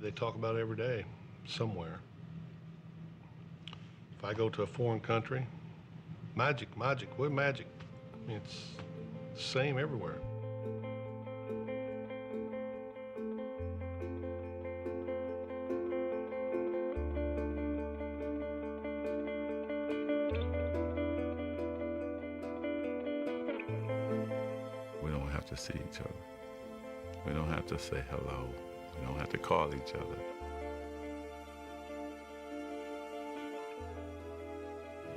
they talk about it every day somewhere. If I go to a foreign country, magic, what magic? I mean, it's the same everywhere. We don't have to see each other. We don't have to say hello. We don't have to call each other.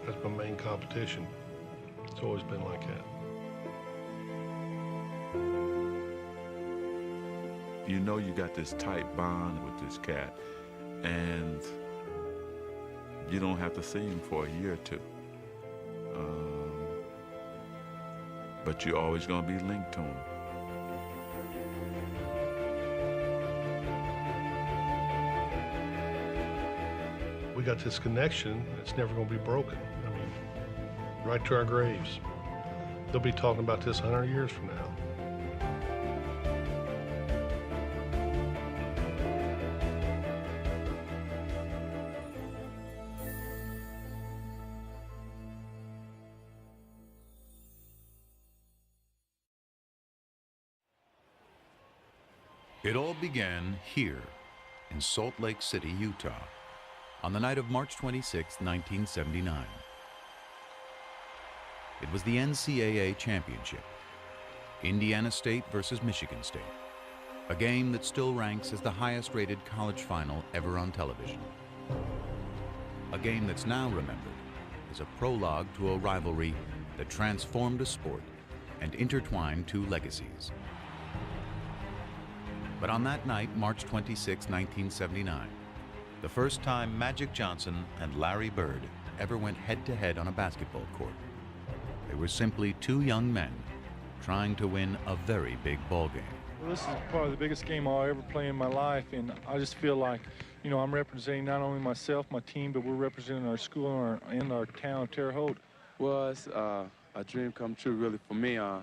That's my main competition. It's always been like that. You know you got this tight bond with this cat, and you don't have to see him for a year or two. But you're always going to be linked to him. We got this connection that's never going to be broken. I mean, right to our graves. They'll be talking about this 100 years from now. It all began here in Salt Lake City, Utah, on the night of March 26, 1979. It was the NCAA championship, Indiana State versus Michigan State, a game that still ranks as the highest-rated college final ever on television. A game that's now remembered as a prologue to a rivalry that transformed a sport and intertwined two legacies. But on that night, March 26, 1979, the first time Magic Johnson and Larry Bird ever went head-to-head on a basketball court, they were simply two young men trying to win a very big ball game. Well, this is probably the biggest game I'll ever play in my life, and I just feel like, you know, I'm representing not only myself, my team, but we're representing our school and our town, Terre Haute. Well, it's a dream come true, really, for me. I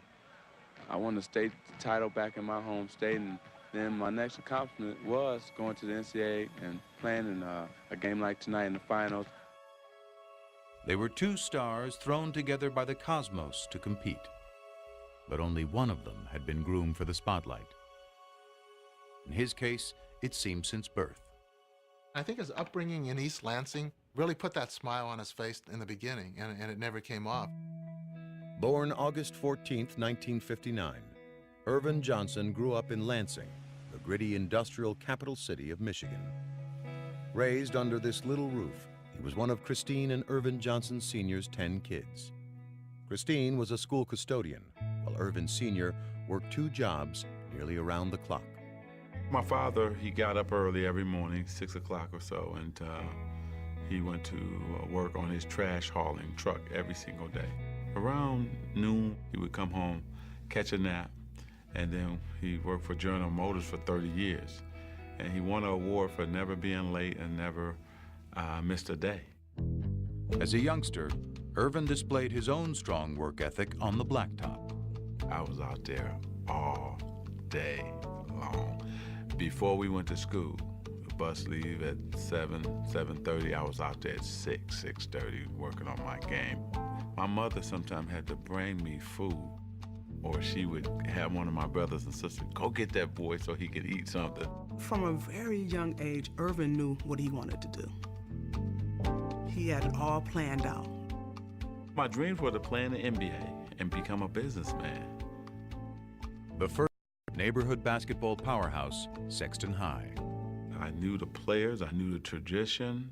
won the state title back in my home state, and then my next accomplishment was going to the NCAA and playing in a game like tonight in the finals. They were two stars thrown together by the cosmos to compete, but only one of them had been groomed for the spotlight. In his case, it seemed since birth. I think his upbringing in East Lansing really put that smile on his face in the beginning, and it never came off. Born August 14, 1959, Irvin Johnson grew up in Lansing, the gritty industrial capital city of Michigan. Raised under this little roof, he was one of Christine and Irvin Johnson Sr.'s 10 kids. Christine was a school custodian, while Irvin Sr. worked 2 jobs nearly around the clock. My father, he got up early every morning, 6 o'clock or so, and he went to work on his trash hauling truck every single day. Around noon, he would come home, catch a nap, and then he worked for General Motors for 30 years. And he won an award for never being late and never missed a day. As a youngster, Irvin displayed his own strong work ethic on the blacktop. I was out there all day long. Before we went to school, the bus leave at 7:30, I was out there at 6:30 working on my game. My mother sometimes had to bring me food, or she would have one of my brothers and sisters, go get that boy so he could eat something. From a very young age, Irvin knew what he wanted to do. He had it all planned out. My dreams were to play in the NBA and become a businessman. The first neighborhood basketball powerhouse, Sexton High. I knew the players, I knew the tradition.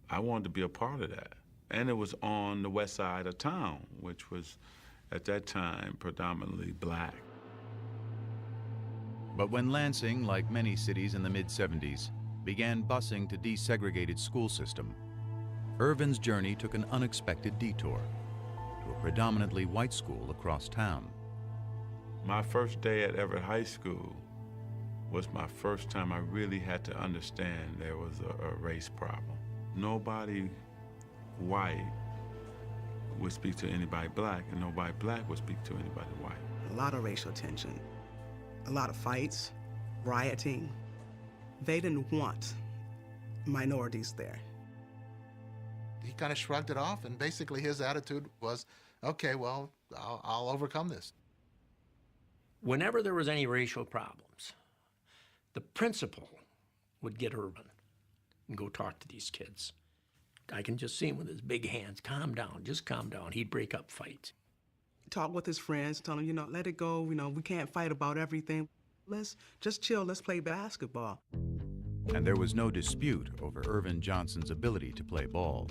I wanted to be a part of that. And it was on the west side of town, which was, at that time, predominantly black. But when Lansing, like many cities in the mid-70s, began busing to desegregated school system, Irvin's journey took an unexpected detour to a predominantly white school across town. My first day at Everett High School was my first time I really had to understand there was a race problem. Nobody white would speak to anybody black, and nobody black would speak to anybody white. A lot of racial tension, a lot of fights, rioting. They didn't want minorities there. He kind of shrugged it off, and basically his attitude was, okay, well, I'll overcome this. Whenever there was any racial problems, the principal would get Irvin and go talk to these kids. I can just see him with his big hands. Calm down, just calm down. He'd break up fights. Talk with his friends, tell them, let it go. We can't fight about everything. Let's just chill, let's play basketball. And there was no dispute over Irvin Johnson's ability to play ball.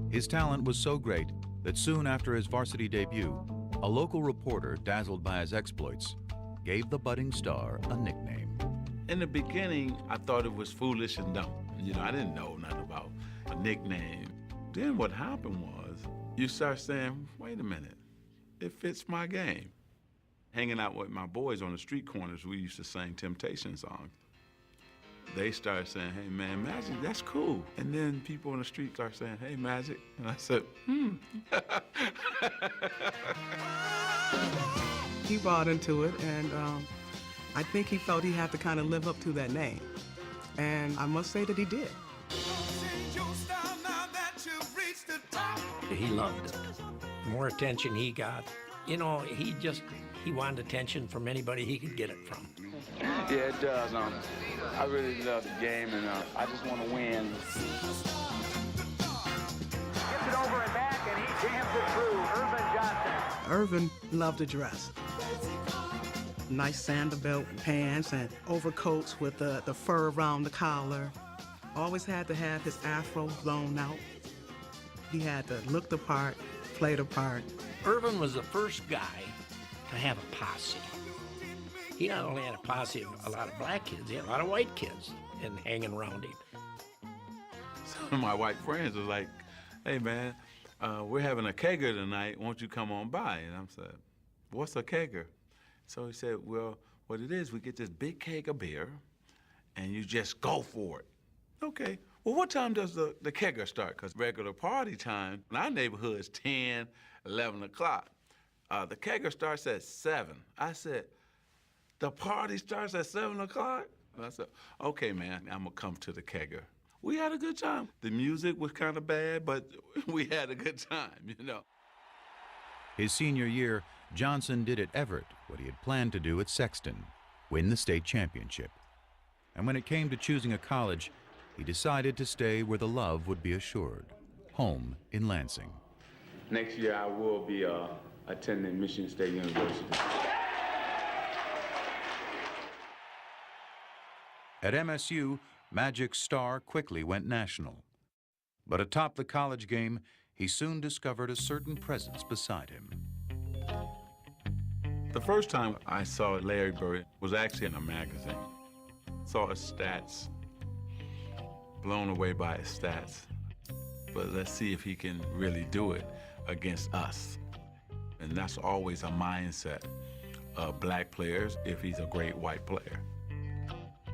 His talent was so great that soon after his varsity debut, a local reporter, dazzled by his exploits, gave the budding star a nickname. In the beginning, I thought it was foolish and dumb. I didn't know nothing about a nickname. Then what happened was, you start saying, wait a minute, it fits my game. Hanging out with my boys on the street corners, we used to sing Temptation songs. They started saying, hey man, Magic, that's cool. And then people on the street start saying, hey Magic. And I said, He bought into it, and I think he felt he had to kind of live up to that name. And I must say that he did. He loved it. The more attention he got, he wanted attention from anybody he could get it from. Yeah, it does. I really love the game, and I just want to win. Gets it over and back, and he jams it through. Irvin Johnson. Irvin loved to dress. Nice sandal belt pants and overcoats with the fur around the collar. Always had to have his afro blown out. He had to look the part, play the part. Irvin was the first guy to have a posse. He not only had a posse of a lot of black kids, he had a lot of white kids and hanging around him. Some of my white friends was like, hey man, we're having a kegger tonight, won't you come on by? And I said, what's a kegger? So he said, well, what it is, we get this big keg of beer and you just go for it. Okay, well what time does the kegger start? Because regular party time in our neighborhood is 10, 11 o'clock. The kegger starts at 7. I said, the party starts at 7 o'clock? And I said, okay, man, I'm gonna come to the kegger. We had a good time. The music was kind of bad, but we had a good time, His senior year, Johnson did at Everett what he had planned to do at Sexton, win the state championship. And when it came to choosing a college, he decided to stay where the love would be assured, home in Lansing. Next year, I will be attending Michigan State University. At MSU, Magic's star quickly went national. But atop the college game, he soon discovered a certain presence beside him. The first time I saw Larry Bird was actually in a magazine. Saw his stats, blown away by his stats. But let's see if he can really do it against us. And that's always a mindset of black players if he's a great white player.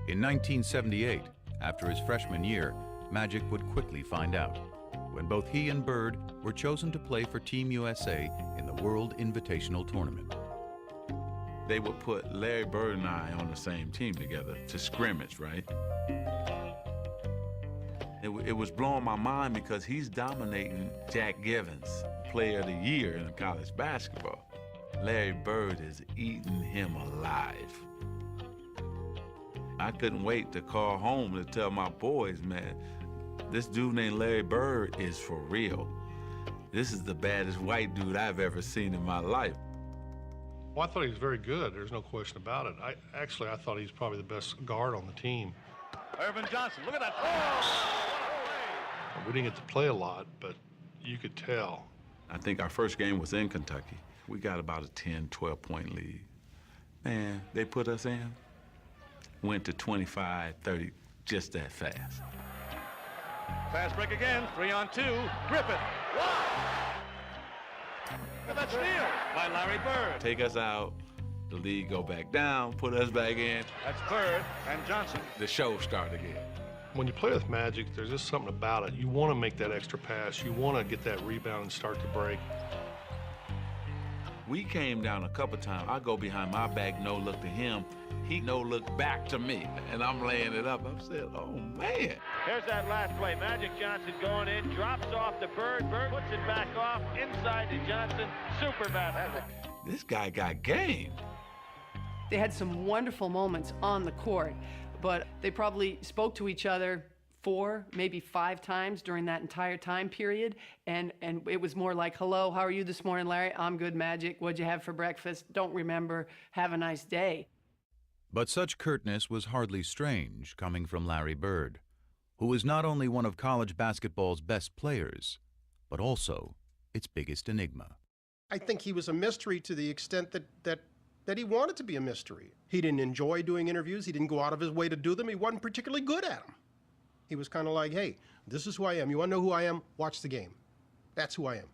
In 1978, after his freshman year, Magic would quickly find out, when both he and Bird were chosen to play for Team USA in the World Invitational Tournament. They would put Larry Bird and I on the same team together to scrimmage, right? It was blowing my mind because he's dominating Jack Givens, Player of the Year in college basketball. Larry Bird is eating him alive. I couldn't wait to call home to tell my boys, man, this dude named Larry Bird is for real. This is the baddest white dude I've ever seen in my life. Well, I thought he was very good. There's no question about it. I thought he's probably the best guard on the team. Irvin Johnson, look at that. We didn't get to play a lot, but you could tell. I think our first game was in Kentucky. We got about a 10, 12-point lead. Man, they put us in. Went to 25, 30, just that fast. Fast break again, 3-on-2. Griffith, wow! Look at that steal by Larry Bird. Take us out, the lead go back down, put us back in. That's Bird and Johnson. The show start again. When you play with Magic, there's just something about it. You want to make that extra pass. You want to get that rebound and start to break. We came down a couple times. I go behind my back, no look to him. he no-look back to me, and I'm laying it up. I'm saying, oh, man. Here's that last play. Magic Johnson going in, drops off the Bird. Bird puts it back off, inside to Johnson. Super basket. This guy got game. They had some wonderful moments on the court, but they probably spoke to each other 4, maybe 5 times during that entire time period, and it was more like, hello, how are you this morning, Larry? I'm good, Magic. What'd you have for breakfast? Don't remember. Have a nice day. But such curtness was hardly strange coming from Larry Bird, who was not only one of college basketball's best players, but also its biggest enigma. I think he was a mystery to the extent that he wanted to be a mystery. He didn't enjoy doing interviews. He didn't go out of his way to do them. He wasn't particularly good at them. He was kind of like, hey, this is who I am. You want to know who I am? Watch the game. That's who I am.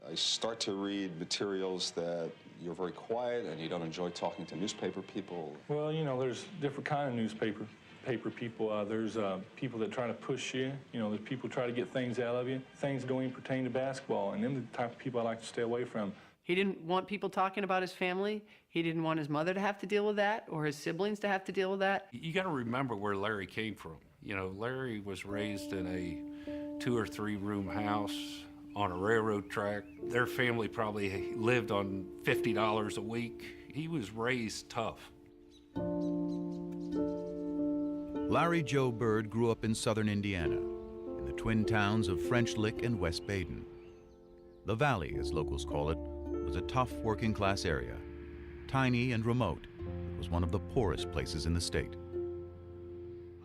I start to read materials that you're very quiet and you don't enjoy talking to newspaper people. Well, you know, there's different kind of newspaper people. There's people that try to push you. You know, there's people try to get things out of you. Things don't even pertain to basketball, and them are the type of people I like to stay away from. He didn't want people talking about his family. He didn't want his mother to have to deal with that or his siblings to have to deal with that. You got to remember where Larry came from. You know, Larry was raised in a 2 or 3 room house on a railroad track. Their family probably lived on $50 a week. He was raised tough. Larry Joe Bird grew up in southern Indiana, in the twin towns of French Lick and West Baden. The Valley, as locals call it, was a tough working-class area. Tiny and remote, it was one of the poorest places in the state.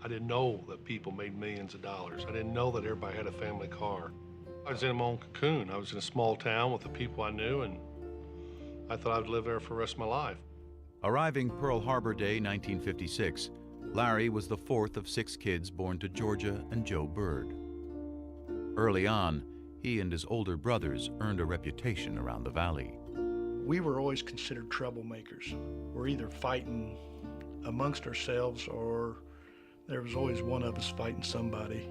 I didn't know that people made millions of dollars. I didn't know that everybody had a family car. I was in my own cocoon. I was in a small town with the people I knew, and I thought I'd live there for the rest of my life. Arriving Pearl Harbor Day 1956, Larry was the 4th of 6 kids born to Georgia and Joe Bird. Early on, he and his older brothers earned a reputation around the Valley. We were always considered troublemakers. We're either fighting amongst ourselves or there was always one of us fighting somebody.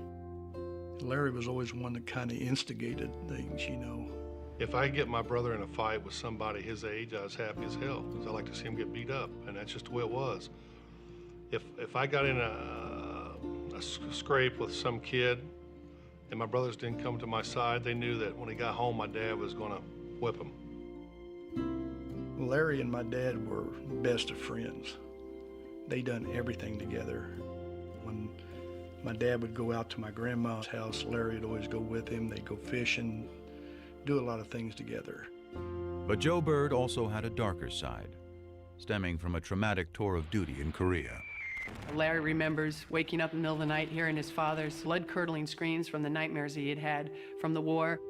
Larry was always one that kind of instigated things, you know. If I get my brother in a fight with somebody his age, I was happy as hell, because I like to see him get beat up, and that's just the way it was. If I got in a scrape with some kid and my brothers didn't come to my side, they knew that when he got home, my dad was going to whip him. Larry and my dad were best of friends. They done everything together. When my dad would go out to my grandma's house, Larry would always go with him. They'd go fishing, do a lot of things together. But Joe Bird also had a darker side, stemming from a traumatic tour of duty in Korea. Larry remembers waking up in the middle of the night hearing his father's blood-curdling screams from the nightmares he had had from the war.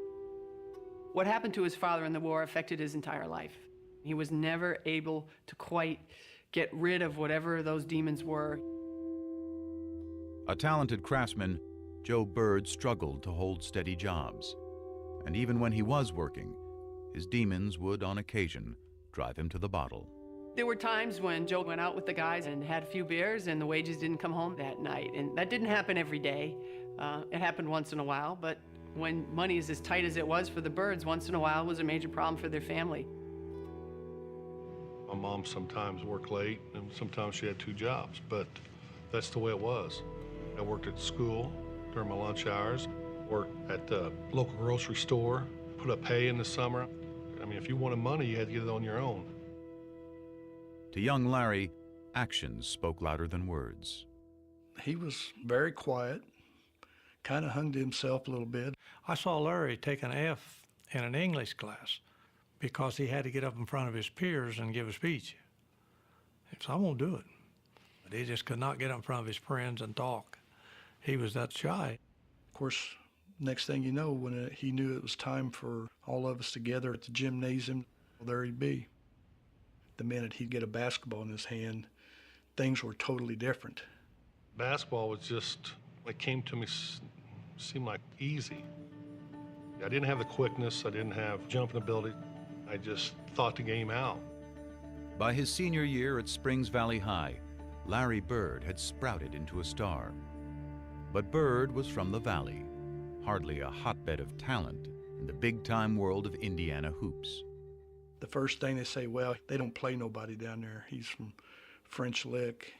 What happened to his father in the war affected his entire life. He was never able to quite get rid of whatever those demons were. A talented craftsman, Joe Bird struggled to hold steady jobs. And even when he was working, his demons would, on occasion, drive him to the bottle. There were times when Joe went out with the guys and had a few beers and the wages didn't come home that night. And that didn't happen every day. It happened once in a while, but when money is as tight as it was for the Birds, once in a while was a major problem for their family. My mom sometimes worked late and sometimes she had 2 jobs, but that's the way it was. I worked at school during my lunch hours, worked at the local grocery store, put up hay in the summer. I mean, if you wanted money, you had to get it on your own. To young Larry, actions spoke louder than words. He was very quiet, kind of hung to himself a little bit. I saw Larry take an F in an English class because he had to get up in front of his peers and give a speech. So I won't do it. But he just could not get up in front of his friends and talk. He was that shy. Of course, next thing you know, when he knew it was time for all of us together at the gymnasium, there he'd be. The minute he'd get a basketball in his hand, things were totally different. Basketball was just, it came to me, seemed like easy. I didn't have the quickness, I didn't have jumping ability. I just thought the game out. By his senior year at Springs Valley High, Larry Bird had sprouted into a star. But Bird was from the Valley, hardly a hotbed of talent in the big-time world of Indiana hoops. The first thing they say, well, they don't play nobody down there. He's French Lick.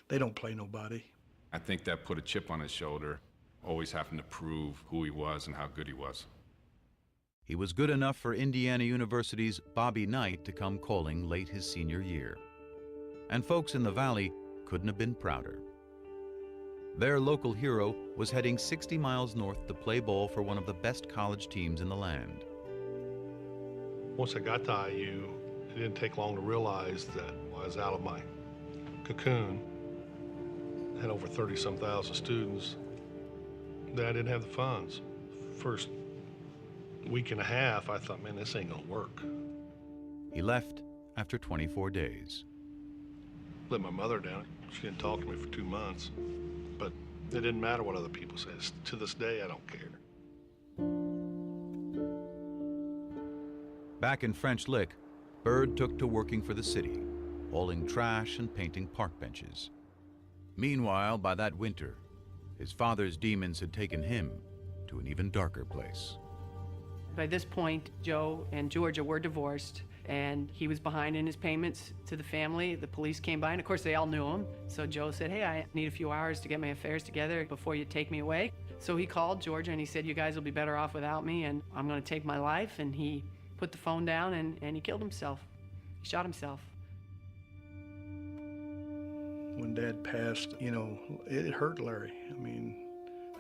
They don't play nobody. I think that put a chip on his shoulder, always having to prove who he was and how good he was. He was good enough for Indiana University's Bobby Knight to come calling late his senior year. And folks in the Valley couldn't have been prouder. Their local hero was heading 60 miles north to play ball for one of the best college teams in the land. Once I got to IU, it didn't take long to realize that I was out of my cocoon, had over 30-some thousand students, that I didn't have the funds. First week and a half, I thought, man, this ain't gonna work. He left after 24 days. Let my mother down. She didn't talk to me for 2 months. But it didn't matter what other people said. To this day, I don't care. Back in French Lick, Bird took to working for the city, hauling trash and painting park benches. Meanwhile, by that winter, his father's demons had taken him to an even darker place. By this point, Joe and Georgia were divorced, and he was behind in his payments to the family. The police came by, and of course they all knew him. So Joe said, hey, I need a few hours to get my affairs together before you take me away. So he called Georgia and he said, you guys will be better off without me, and I'm gonna take my life. And he put the phone down and he killed himself. He shot himself. When Dad passed, you know, it hurt Larry. I mean,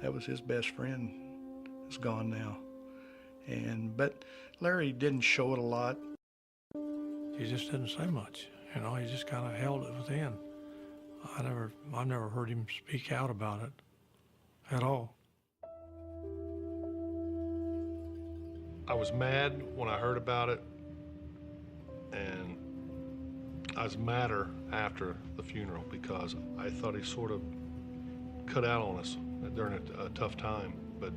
that was his best friend. He's gone now. But Larry didn't show it a lot. He just didn't say much, you know. He just kind of held it within. I've never heard him speak out about it at all. I was mad when I heard about it, and I was madder after the funeral because I thought he sort of cut out on us during a tough time. But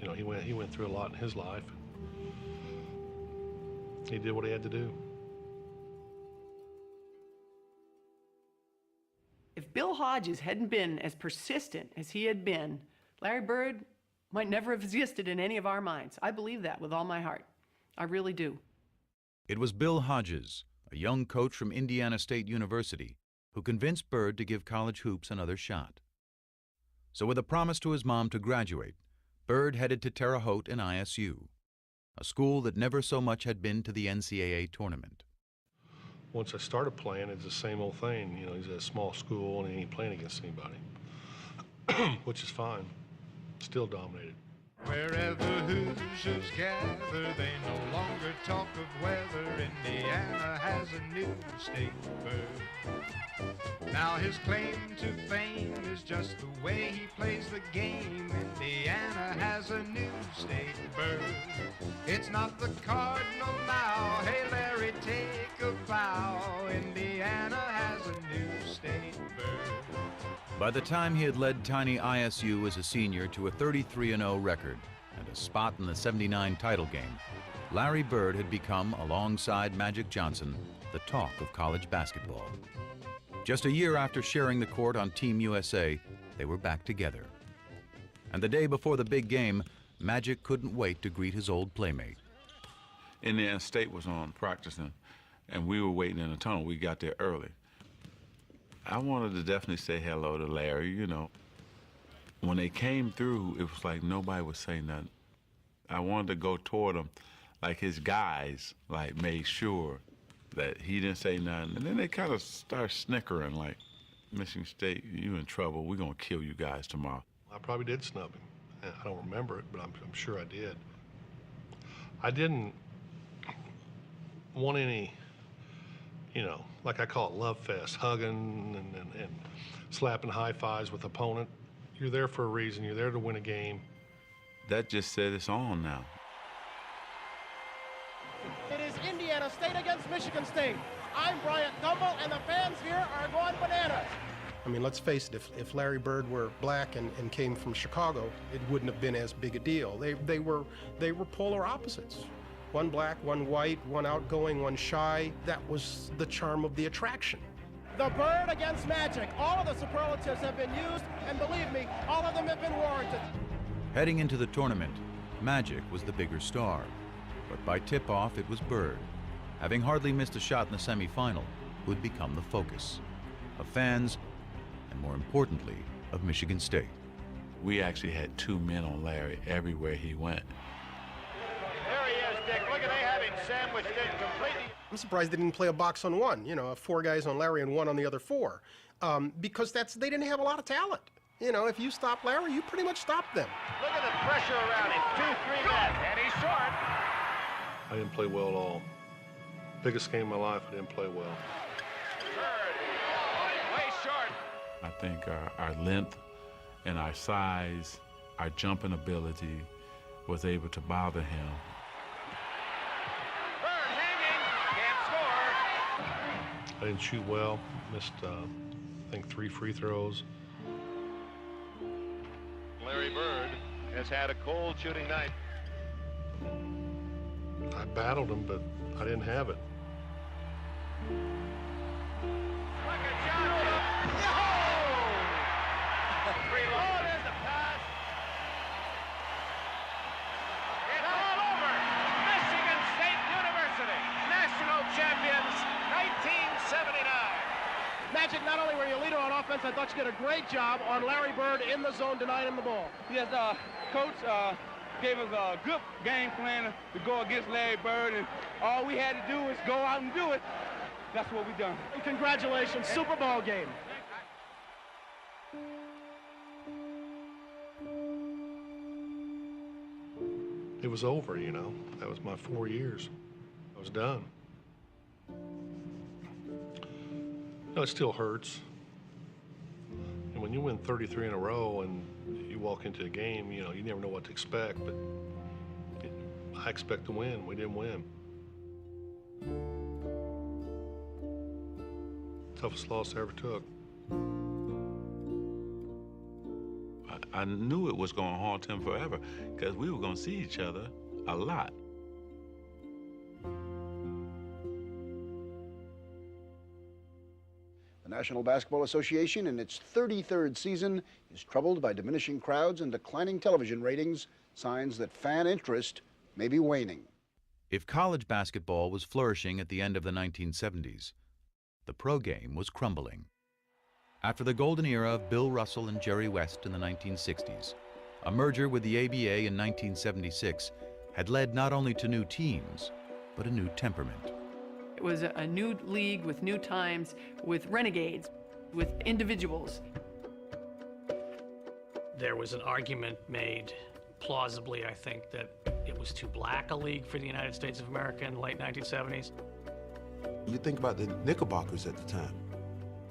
you know, he went through a lot in his life. He did what he had to do. If Bill Hodges hadn't been as persistent as he had been, Larry Bird might never have existed in any of our minds. I believe that with all my heart. I really do. It was Bill Hodges, a young coach from Indiana State University, who convinced Bird to give college hoops another shot. So with a promise to his mom to graduate, Bird headed to Terre Haute and ISU, a school that never so much had been to the NCAA tournament. Once I started playing, it's the same old thing. You know, he's at a small school and he ain't playing against anybody, which is fine. Still dominated. Wherever Hoosiers gather, they no longer talk of weather. Indiana has a new state bird. Now his claim to fame is just the way he plays the game. Indiana has a new state bird. It's not the Cardinal now. Hey Larry, take a bow. Indiana has a new state bird. By the time he had led tiny ISU as a senior to a 33-0 record and a spot in the '79 title game, Larry Bird had become, alongside Magic Johnson, the talk of college basketball. Just a year after sharing the court on Team USA, they were back together. And the day before the big game, Magic couldn't wait to greet his old playmate. Indiana State was on practicing, and we were waiting in the tunnel. We got there early. I wanted to definitely say hello to Larry, you know. When they came through, it was like nobody would say nothing. I wanted to go toward him, like his guys, like made sure that he didn't say nothing. And then they kind of start snickering, like, Michigan State, you in trouble. We're gonna kill you guys tomorrow. I probably did snub him. I don't remember it, but I'm sure I did. I didn't want any, you know, like I call it love fest, hugging and slapping high fives with opponent. You're there for a reason. You're there to win a game. That just said it's on now. It is Indiana State against Michigan State. I'm Bryant Gumbel, and the fans here are going bananas. I mean, let's face it, if Larry Bird were black and came from Chicago, it wouldn't have been as big a deal. They were polar opposites. One black, one white, one outgoing, one shy. That was the charm of the attraction. The Bird against Magic. All of the superlatives have been used, and believe me, all of them have been warranted. Heading into the tournament, Magic was the bigger star. But by tip-off, it was Bird, having hardly missed a shot in the semifinal, who'd become the focus. of fans, and more importantly, of Michigan State. We actually had 2 men on Larry everywhere he went. There he is, Dick. Look at they have him sandwiched in completely. I'm surprised they didn't play a box on one, you know, 4 guys on Larry and 1 on the other 4, because they didn't have a lot of talent. You know, if you stop Larry, you pretty much stop them. Look at the pressure around him. 2-3 men, and he's short. I didn't play well at all. Biggest game of my life, I didn't play well. Way short. I think our length and our size, our jumping ability was able to bother him. Bird hanging, can't score. I didn't shoot well, missed, I think 3 free throws. Larry Bird has had a cold shooting night. I battled him, but I didn't have it. Oh, there's the pass. It's all over. Michigan State University, national champions, 1979. Magic, not only were you a leader on offense, I thought you did a great job on Larry Bird in the zone, denying him the ball. Yes, Coach gave us a good game plan to go against Larry Bird, and all we had to do was go out and do it. That's what we done. And congratulations, Super Bowl game. It was over, you know. That was my 4 years. I was done. No, it still hurts. And when you win 33 in a row and you walk into a game, you know, you never know what to expect, but I expect to win. We didn't win. Toughest loss I ever took. I knew it was going to haunt him forever because we were going to see each other a lot. The National Basketball Association, in its 33rd season, is troubled by diminishing crowds and declining television ratings, signs that fan interest may be waning. If college basketball was flourishing at the end of the 1970s, the pro game was crumbling. After the golden era of Bill Russell and Jerry West in the 1960s, a merger with the ABA in 1976 had led not only to new teams, but a new temperament. It was a new league with new times, with renegades, with individuals. There was an argument made, plausibly, I think, that it was too black a league for the United States of America in the late 1970s. You think about the Knickerbockers at the time.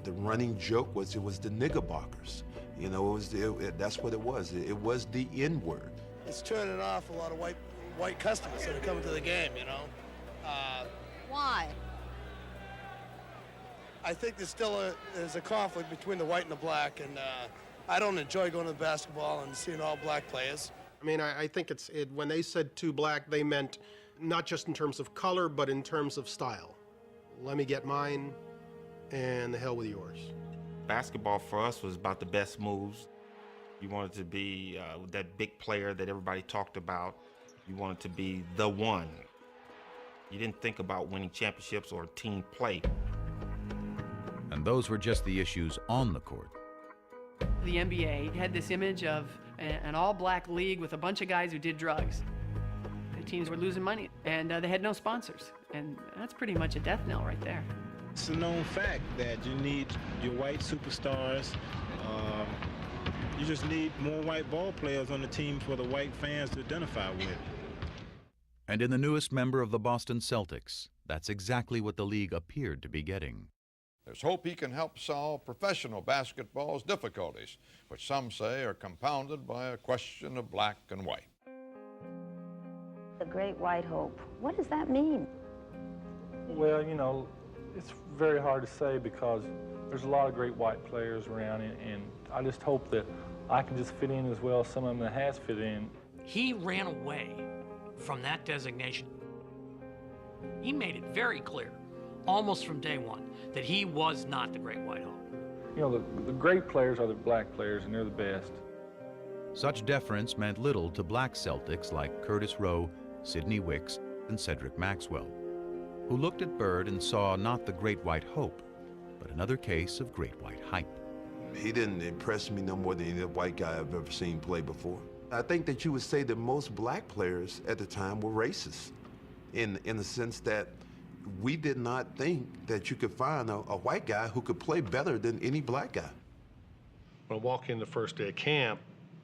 The running joke was it was the Knickerbockers. You know, that's what it was. It was the N-word. It's turning off a lot of white customers that are coming to the game, you know. Why? I think there's a conflict between the white and the black, and I don't enjoy going to the basketball and seeing all black players. I mean, I think when they said too black, they meant not just in terms of color, but in terms of style. Let me get mine, and the hell with yours. Basketball for us was about the best moves. You wanted to be that big player that everybody talked about. You wanted to be the one. You didn't think about winning championships or team play. And those were just the issues on the court. The NBA had this image of an all-black league with a bunch of guys who did drugs. The teams were losing money, and they had no sponsors. And that's pretty much a death knell right there. It's a known fact that you need your white superstars. You just need more white ball players on the team for the white fans to identify with. And in the newest member of the Boston Celtics, that's exactly what the league appeared to be getting. There's hope he can help solve professional basketball's difficulties, which some say are compounded by a question of black and white. The Great White Hope. What does that mean? Well, you know, it's very hard to say because there's a lot of great white players around, and I just hope that I can just fit in as well as some of them that has fit in. He ran away from that designation. He made it very clear, almost from day one, that he was not the Great White Hope. You know, the great players are the black players, and they're the best. Such deference meant little to black Celtics like Curtis Rowe, Sidney Wicks, and Cedric Maxwell, who looked at Bird and saw not the Great White Hope, but another case of great white hype. He didn't impress me no more than any white guy I've ever seen play before. I think that you would say that most black players at the time were racist in the sense that we did not think that you could find a white guy who could play better than any black guy. When I walk in the first day of camp,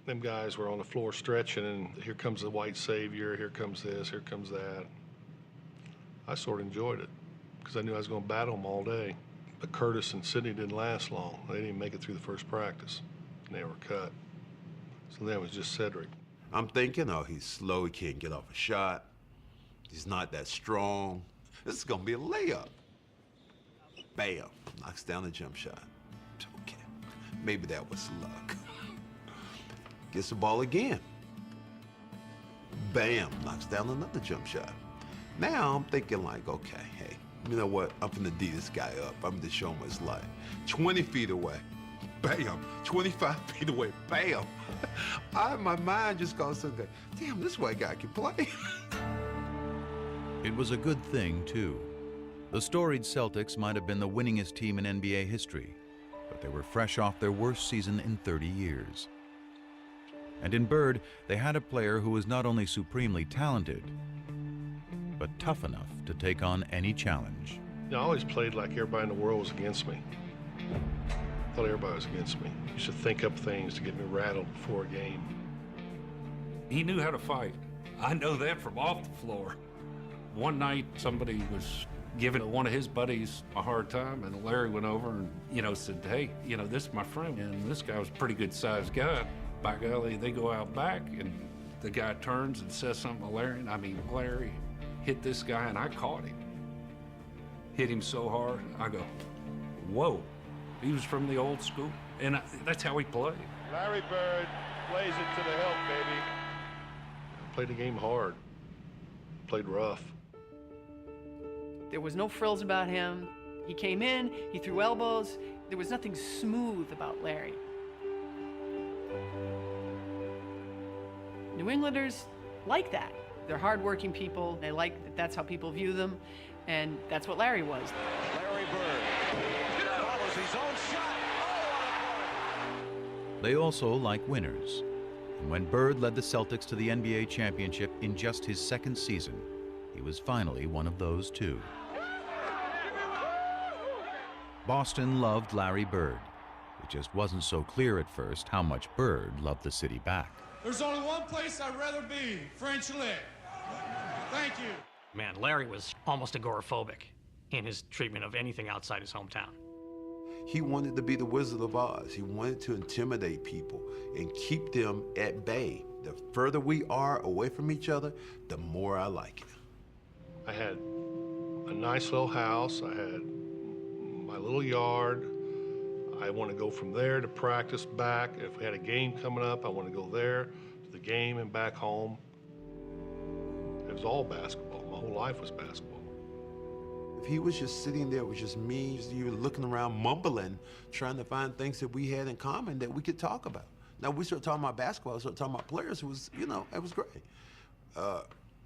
them guys were on the floor stretching, and here comes the white savior, here comes this, here comes that. I sort of enjoyed it because I knew I was going to battle them all day. But Curtis and Sidney didn't last long. They didn't even make it through the first practice, and they were cut. So then it was just Cedric. I'm thinking, oh, he's slow, he can't get off a shot. He's not that strong. This is gonna be a layup. Bam, knocks down the jump shot. Okay, maybe that was luck. Gets the ball again. Bam, knocks down another jump shot. Now I'm thinking like, okay, hey, you know what? I'm gonna D this guy up. I'm gonna show him what it's like. 20 feet away, bam. 25 feet away, bam. My mind just goes, okay, damn, this white guy can play. It was a good thing, too. The storied Celtics might have been the winningest team in NBA history, but they were fresh off their worst season in 30 years. And in Bird, they had a player who was not only supremely talented, but tough enough to take on any challenge. I always played like everybody in the world was against me. I thought everybody was against me. I used to think up things to get me rattled before a game. He knew how to fight. I know that from off the floor. One night, somebody was giving one of his buddies a hard time, and Larry went over and, said, hey, this is my friend, and this guy was a pretty good-sized guy. By golly, they go out back, and the guy turns and says something to Larry, and Larry hit this guy, and I caught him. Hit him so hard, I go, whoa. He was from the old school, and that's how he played. Larry Bird plays it to the hilt, baby. Played the game hard, played rough. There was no frills about him. He came in, he threw elbows. There was nothing smooth about Larry. New Englanders like that. They're hardworking people. They like that that's how people view them, and that's what Larry was. Larry Bird follows his own shot. They also like winners. And when Bird led the Celtics to the NBA championship in just his second season, he was finally one of those too. Boston loved Larry Bird. It just wasn't so clear at first how much Bird loved the city back. There's only one place I'd rather be, French Lick. Thank you. Man, Larry was almost agoraphobic in his treatment of anything outside his hometown. He wanted to be the Wizard of Oz. He wanted to intimidate people and keep them at bay. The further we are away from each other, the more I like it. I had a nice little house. I had my little yard. I want to go from there to practice back. If we had a game coming up, I want to go there to the game and back home. It was all basketball. My whole life was basketball. If he was just sitting there with just me, you were looking around mumbling, trying to find things that we had in common that we could talk about. Now, we started talking about basketball, started talking about players. It was, it was great.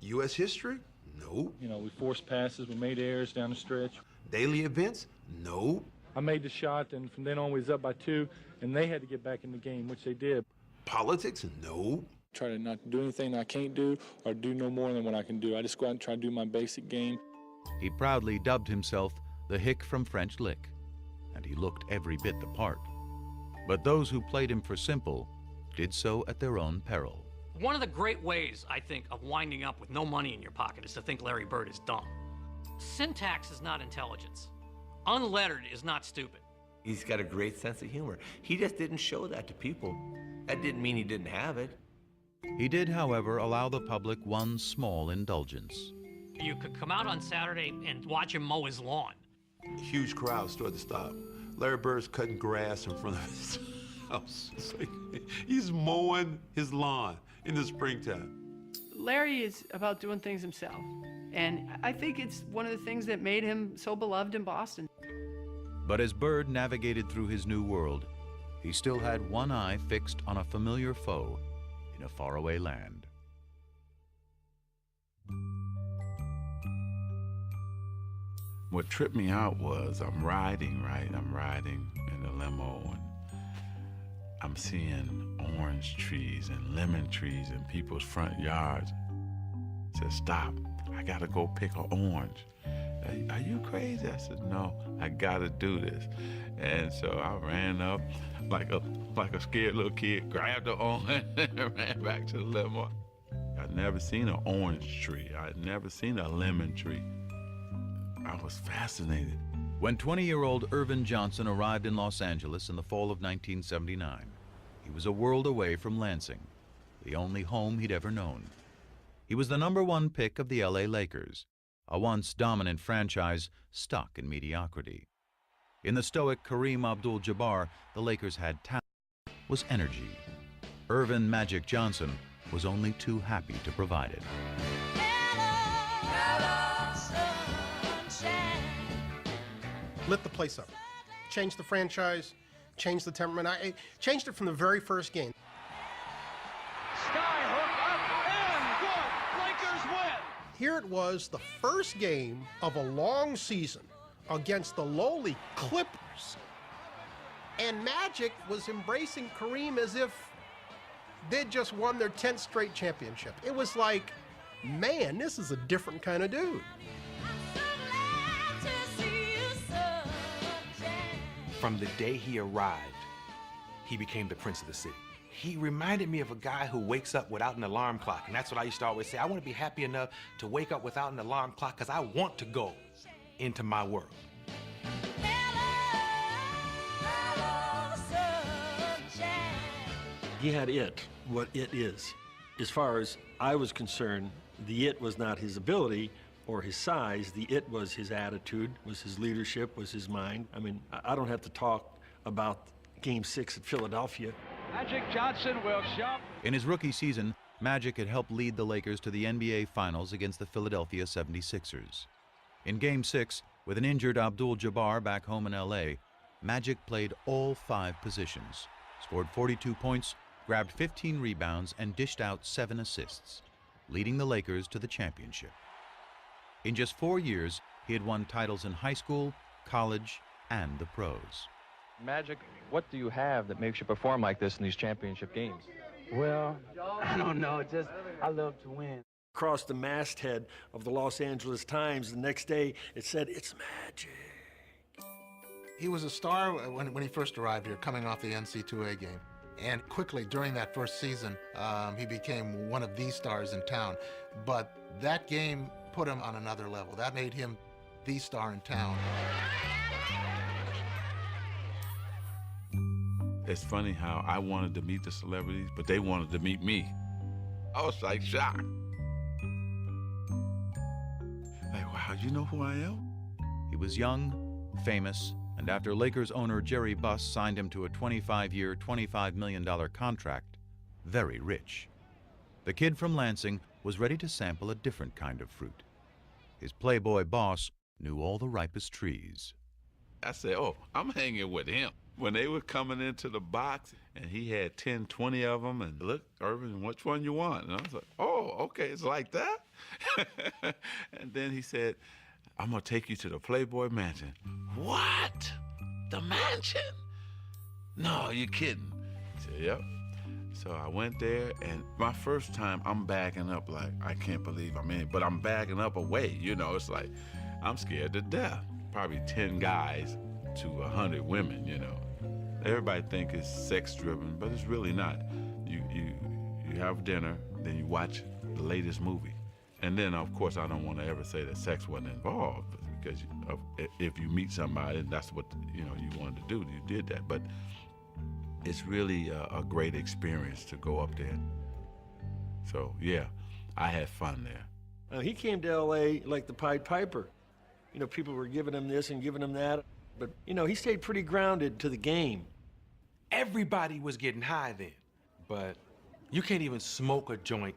U.S. history? No. We forced passes, we made errors down the stretch. Daily events? No. I made the shot, and from then on we was up by 2, and they had to get back in the game, which they did. Politics? No. Try to not do anything that I can't do or do no more than what I can do. I just go out and try to do my basic game. He proudly dubbed himself the Hick from French Lick, and he looked every bit the part. But those who played him for simple did so at their own peril. One of the great ways, I think, of winding up with no money in your pocket is to think Larry Bird is dumb. Syntax is not intelligence. Unlettered is not stupid. He's got a great sense of humor. He just didn't show that to people. That didn't mean he didn't have it. He did, however, allow the public one small indulgence. You could come out on Saturday and watch him mow his lawn. Huge crowds started to stop. Larry Bird's cutting grass in front of his house. He's mowing his lawn in the springtime. Larry is about doing things himself. And I think it's one of the things that made him so beloved in Boston. But as Bird navigated through his new world, he still had one eye fixed on a familiar foe in a faraway land. What tripped me out was I'm riding, right? I'm riding in the limo and I'm seeing orange trees and lemon trees in people's front yards. I said, stop, I gotta go pick an orange. Are you crazy? I said, no, I gotta do this. And so I ran up like a scared little kid, grabbed the orange and ran back to the limo. I'd never seen an orange tree. I'd never seen a lemon tree. I was fascinated. When 20-year-old Irvin Johnson arrived in Los Angeles in the fall of 1979, he was a world away from Lansing, the only home he'd ever known. He was the #1 pick of the LA Lakers, a once dominant franchise stuck in mediocrity. In the stoic Kareem Abdul-Jabbar, the Lakers had talent, was energy. Irvin Magic Johnson was only too happy to provide it. Lit the place up. Changed the franchise, changed the temperament. I changed it from the very first game. Skyhook up and good. Lakers win. Here it was, the first game of a long season against the lowly Clippers. And Magic was embracing Kareem as if they'd just won their 10th straight championship. It was like, man, this is a different kind of dude. From the day he arrived, he became the prince of the city. He reminded me of a guy who wakes up without an alarm clock. And that's what I used to always say. I want to be happy enough to wake up without an alarm clock because I want to go into my world. He had it, what it is. As far as I was concerned, the it was not his ability or his size. The it was his attitude, was his leadership, was his mind. I mean, I don't have to talk about Game 6 at Philadelphia. Magic Johnson will jump. In his rookie season, Magic had helped lead the Lakers to the NBA Finals against the Philadelphia 76ers. In Game 6, with an injured Abdul-Jabbar back home in LA, Magic played all 5 positions, scored 42 points, grabbed 15 rebounds, and dished out 7 assists, leading the Lakers to the championship. In just 4 years, he had won titles in high school, college, and the pros. Magic, what do you have that makes you perform like this in these championship games? Well, I don't know, just I love to win. Across the masthead of the Los Angeles Times the next day, it said, "It's Magic." He was a star when he first arrived here, coming off the NC2A game. And quickly, during that first season, he became one of the stars in town. But that game put him on another level. That made him the star in town. It's funny how I wanted to meet the celebrities, but they wanted to meet me. I was like shocked. Like, wow, you know who I am? He was young, famous, and after Lakers owner Jerry Buss signed him to a 25-year, $25 million contract, very rich. The kid from Lansing was ready to sample a different kind of fruit. His playboy boss knew all the ripest trees. I said, oh, I'm hanging with him. When they were coming into the box and he had 10, 20 of them, and look, Irvin, which one you want? And I was like, oh, okay, it's like that? And then he said, I'm gonna take you to the Playboy Mansion. What? The mansion? No, you're kidding. I said, yep. So I went there, and my first time, I'm backing up like, I can't believe I'm in, but I'm backing up away, you know, it's like, I'm scared to death. Probably 10 guys to 100 women, you know. Everybody think it's sex-driven, but it's really not. You have dinner, then you watch the latest movie. And then, of course, I don't want to ever say that sex wasn't involved, because if you meet somebody and that's what you wanted to do, you did that. But it's really a great experience to go up there. So, yeah, I had fun there. He came to L.A. like the Pied Piper. You know, people were giving him this and giving him that. But, you know, he stayed pretty grounded to the game. Everybody was getting high then, but you can't even smoke a joint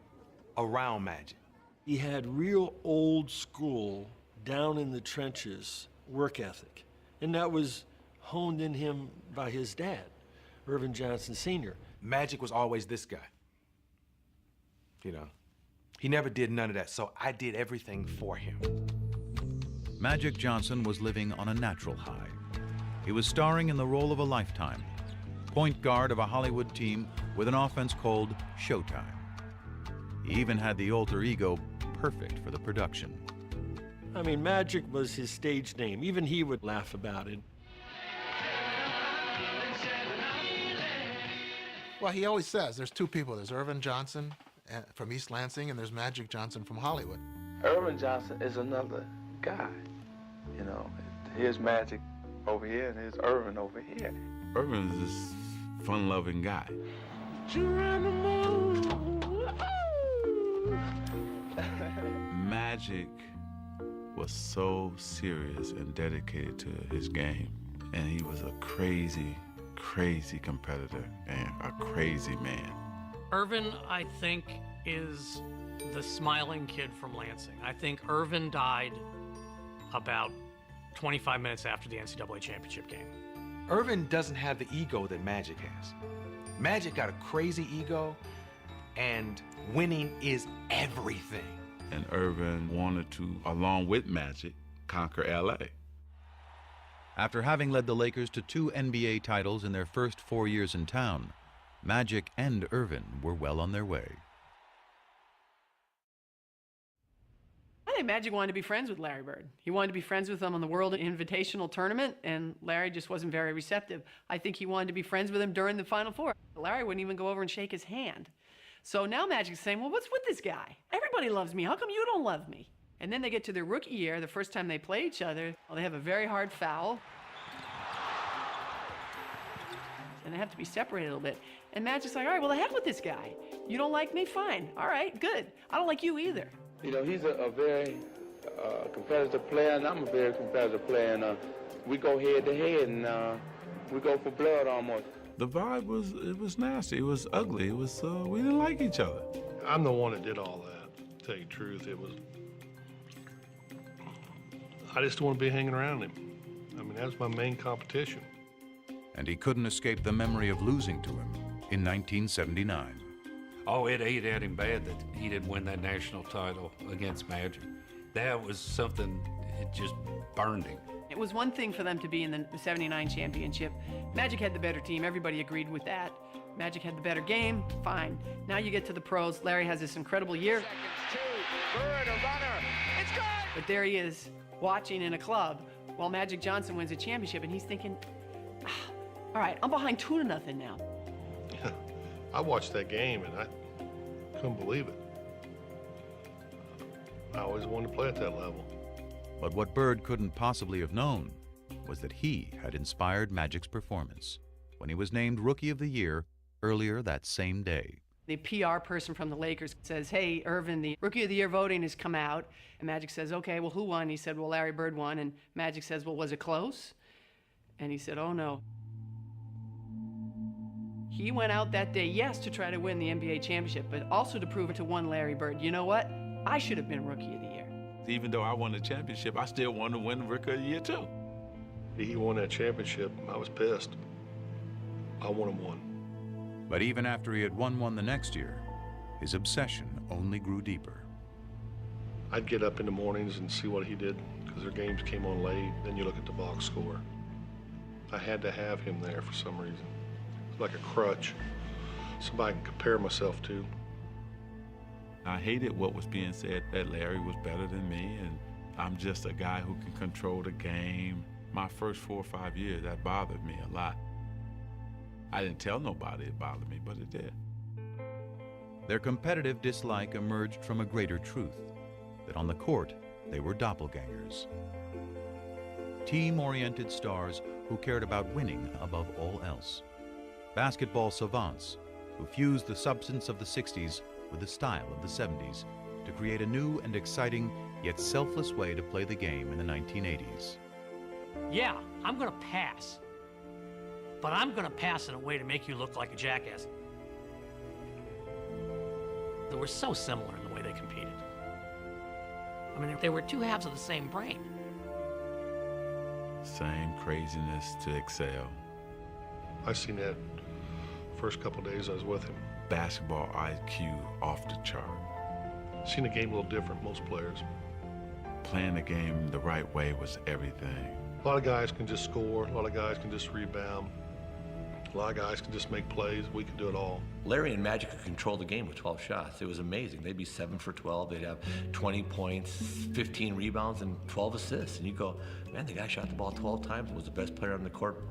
around Magic. He had real old school, down in the trenches work ethic. And that was honed in him by his dad, Irvin Johnson Sr. Magic was always this guy. You know, he never did none of that, so I did everything for him. Magic Johnson was living on a natural high. He was starring in the role of a lifetime, point guard of a Hollywood team with an offense called Showtime. He even had the alter ego perfect for the production. I mean, Magic was his stage name. Even he would laugh about it. Well, he always says there's two people. There's Irvin Johnson from East Lansing, and there's Magic Johnson from Hollywood. Irvin Johnson is another guy. You know, here's Magic over here, and here's Irvin over here. Irvin is this fun-loving guy. Magic was so serious and dedicated to his game, and he was a crazy, crazy competitor and a crazy man. Irvin, I think, is the smiling kid from Lansing. I think Irvin died about 25 minutes after the NCAA championship game. Irvin doesn't have the ego that Magic has. Magic got a crazy ego, and winning is everything. And Irvin wanted to, along with Magic, conquer LA. After having led the Lakers to 2 NBA titles in their first 4 years in town, Magic and Irvin were well on their way. I think Magic wanted to be friends with Larry Bird. He wanted to be friends with him on the World Invitational Tournament, and Larry just wasn't very receptive. I think he wanted to be friends with him during the Final Four. Larry wouldn't even go over and shake his hand. So now Magic's saying, well, what's with this guy? Everybody loves me. How come you don't love me? And then they get to their rookie year, the first time they play each other. Well, they have a very hard foul. And they have to be separated a little bit. And Magic's like, all right, well, the heck with this guy. You don't like me? Fine. All right, good. I don't like you either. You know, he's a very competitive player, and I'm a very competitive player, and we go head to head, and we go for blood almost. The vibe was nasty. It was ugly. It was we didn't like each other. I'm the one that did all that. To tell you the truth, I just don't want to be hanging around him. I mean, that was my main competition. And he couldn't escape the memory of losing to him in 1979. Oh, it ate at him bad that he didn't win that national title against Magic. That was something, it just burned him. It was one thing for them to be in the 79 championship. Magic had the better team. Everybody agreed with that. Magic had the better game. Fine. Now you get to the pros. Larry has this incredible year. Bird, a runner. It's good! But there he is, watching in a club while Magic Johnson wins a championship, and he's thinking, all right, I'm behind 2-0 now. I watched that game, and I couldn't believe it. I always wanted to play at that level. But what Bird couldn't possibly have known was that he had inspired Magic's performance when he was named Rookie of the Year earlier that same day. The PR person from the Lakers says, hey, Irvin, the Rookie of the Year voting has come out. And Magic says, okay, well, who won? He said, well, Larry Bird won. And Magic says, well, was it close? And he said, oh, no. He went out that day, yes, to try to win the NBA championship, but also to prove it to one Larry Bird. You know what? I should have been Rookie of the Year. Even though I won the championship, I still wanted to win the Rookie of the Year, too. He won that championship. I was pissed. I want him one. But even after he had won one the next year, his obsession only grew deeper. I'd get up in the mornings and see what he did because their games came on late. Then you look at the box score. I had to have him there for some reason. It's like a crutch, somebody I can compare myself to. I hated what was being said, that Larry was better than me, and I'm just a guy who can control the game. My first 4 or 5 years, that bothered me a lot. I didn't tell nobody it bothered me, but it did. Their competitive dislike emerged from a greater truth, that on the court, they were doppelgangers. Team-oriented stars who cared about winning above all else. Basketball savants who fused the substance of the 60s with the style of the 70s to create a new and exciting yet selfless way to play the game in the 1980s. Yeah, I'm gonna pass. But I'm gonna pass in a way to make you look like a jackass. They were so similar in the way they competed. I mean, they were two halves of the same brain. Same craziness to excel. I seen that first couple days I was with him. Basketball IQ off the chart. Seen the game a little different, most players. playing the game the right way was everything. A lot of guys can just score. A lot of guys can just rebound. A lot of guys can just make plays. We can do it all. Larry and Magic could control the game with 12 shots. It was amazing. They'd be 7 for 12. They'd have 20 points, 15 rebounds, and 12 assists. And you go, man, the guy shot the ball 12 times and was the best player on the court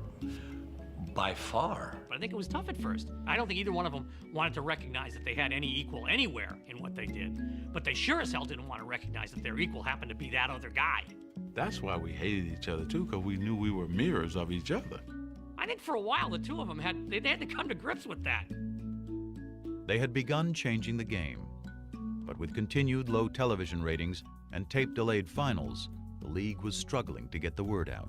by far. But I think it was tough at first. I don't think either one of them wanted to recognize that they had any equal anywhere in what they did. But they sure as hell didn't want to recognize that their equal happened to be that other guy. That's why we hated each other too, because we knew we were mirrors of each other. I think for a while the two of them had to come to grips with that. They had begun changing the game, but with continued low television ratings and tape-delayed finals, the league was struggling to get the word out.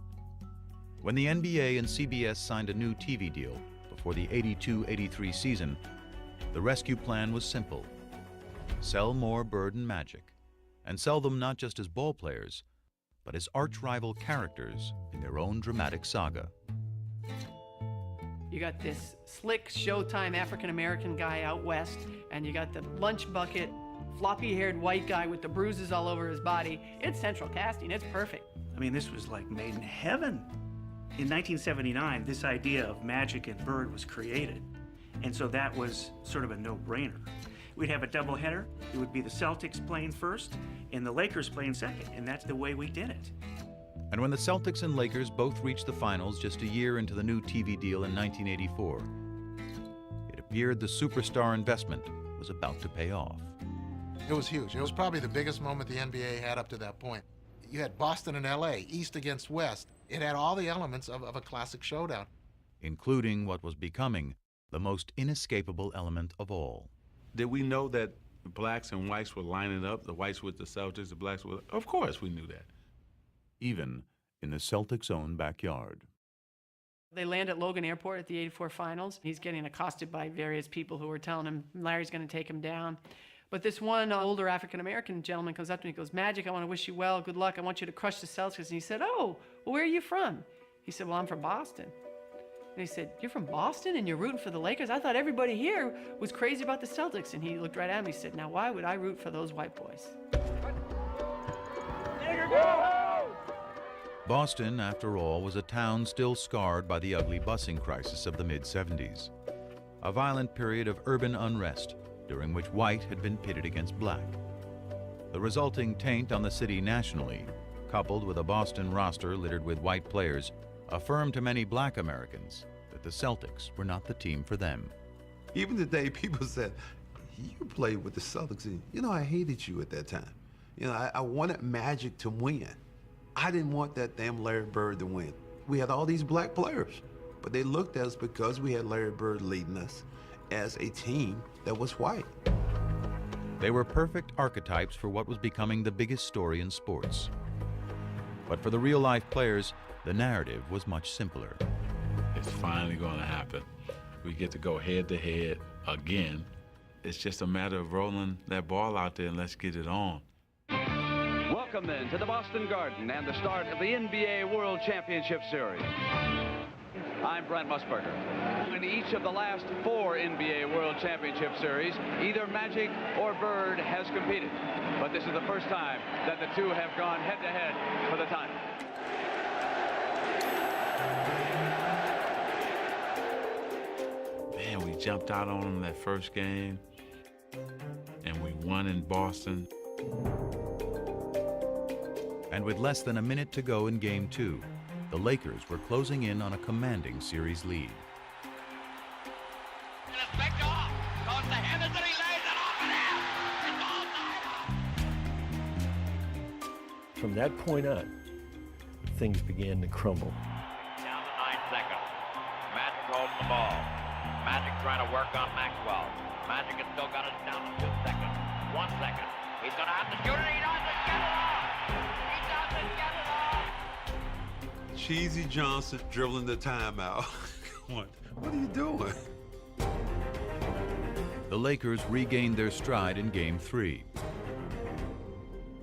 When the NBA and CBS signed a new TV deal before the 82-83 season, the rescue plan was simple: sell more Bird and Magic, and sell them not just as ball players, but as arch-rival characters in their own dramatic saga. You got this slick Showtime African-American guy out west, and you got the lunch bucket, floppy-haired white guy with the bruises all over his body. It's central casting. It's perfect. I mean, this was like made in heaven. In 1979, this idea of Magic and Bird was created, and so that was sort of a no-brainer. We'd have a doubleheader. It would be the Celtics playing first and the Lakers playing second, and that's the way we did it. And when the Celtics and Lakers both reached the finals just a year into the new TV deal in 1984, it appeared the superstar investment was about to pay off. It was huge. It was probably the biggest moment the NBA had up to that point. You had Boston and LA, East against West. It had all the elements of a classic showdown. Including what was becoming the most inescapable element of all. Did we know that the blacks and whites were lining up, the whites with the Celtics, the blacks with... Of course we knew that. Even in the Celtics' own backyard. They land at Logan Airport at the '84 finals. He's getting accosted by various people who are telling him Larry's going to take him down. But this one older African-American gentleman comes up to me and goes, "Magic, I want to wish you well. Good luck. I want you to crush the Celtics." And he said, "Oh, well, where are you from?" He said, "Well, I'm from Boston." And he said, "You're from Boston and you're rooting for the Lakers? I thought everybody here was crazy about the Celtics." And he looked right at me and he said, "Now, why would I root for those white boys?" Boston, after all, was a town still scarred by the ugly busing crisis of the mid-'70s. A violent period of urban unrest during which white had been pitted against black. The resulting taint on the city nationally, coupled with a Boston roster littered with white players, affirmed to many black Americans that the Celtics were not the team for them. Even today, people said, "You played with the Celtics, and you know, I hated you at that time. You know, I wanted Magic to win. I didn't want that damn Larry Bird to win. We had all these black players, but they looked at us because we had Larry Bird leading us as a team that was white." They were perfect archetypes for what was becoming the biggest story in sports. But for the real-life players, the narrative was much simpler. It's finally going to happen. We get to go head-to-head again. It's just a matter of rolling that ball out there and let's get it on. Welcome then to the Boston Garden and the start of the NBA World Championship Series. I'm Brent Musburger. In each of the last 4 NBA World Championship Series, either Magic or Bird has competed. But this is the first time that the two have gone head-to-head for the title. Man, we jumped out on them that first game, and we won in Boston. And with less than a minute to go in Game 2, the Lakers were closing in on a commanding series lead. From that point on, things began to crumble. Down to 9 seconds. Magic holds the ball. Magic trying to work on Maxwell. Magic has still got it down to 2 seconds. 1 second. He's going to have to shoot it. He doesn't get it off. He doesn't get it off. Cheesy Johnson dribbling the timeout. What are you doing? The Lakers regained their stride in Game 3,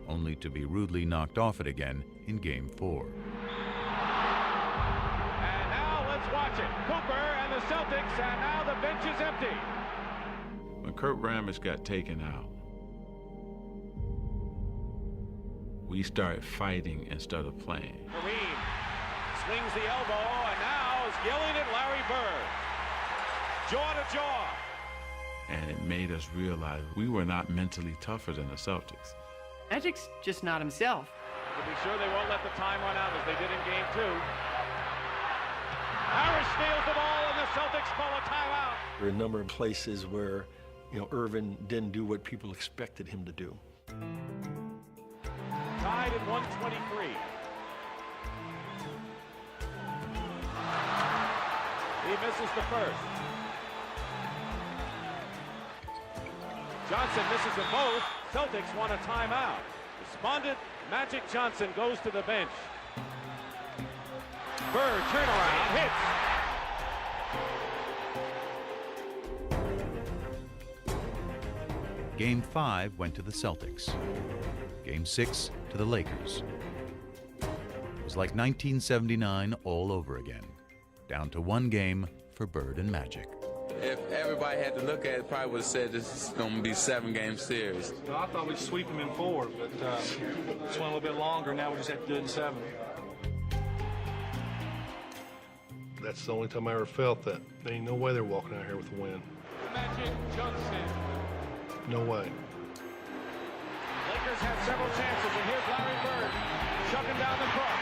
only to be rudely knocked off it again in Game 4. And now let's watch it. Cooper and the Celtics, and now the bench is empty. When Kurt Rambis got taken out, we started fighting instead of playing. Kareem swings the elbow, and now is yelling at Larry Bird. Jaw to jaw. And it made us realize we were not mentally tougher than the Celtics. Magic's just not himself. To be sure they won't let the time run out as they did in Game 2. Harris steals the ball, and the Celtics call a timeout. There are a number of places where, Irvin didn't do what people expected him to do. Tied at 123. He misses the first. Johnson misses them both. Celtics want a timeout. Despondent, Magic Johnson goes to the bench. Bird, turnaround, hits. Game 5 went to the Celtics. Game 6 to the Lakers. It was like 1979 all over again, down to one game for Bird and Magic. If everybody had to look at it, probably would have said this is going to be a 7-game series. No, I thought we'd sweep them in 4, but just went a little bit longer. Now we just have to do it in 7. That's the only time I ever felt that. There ain't no way they're walking out here with a win. Magic Johnson. No way. Lakers have several chances, and here's Larry Bird chucking down the court.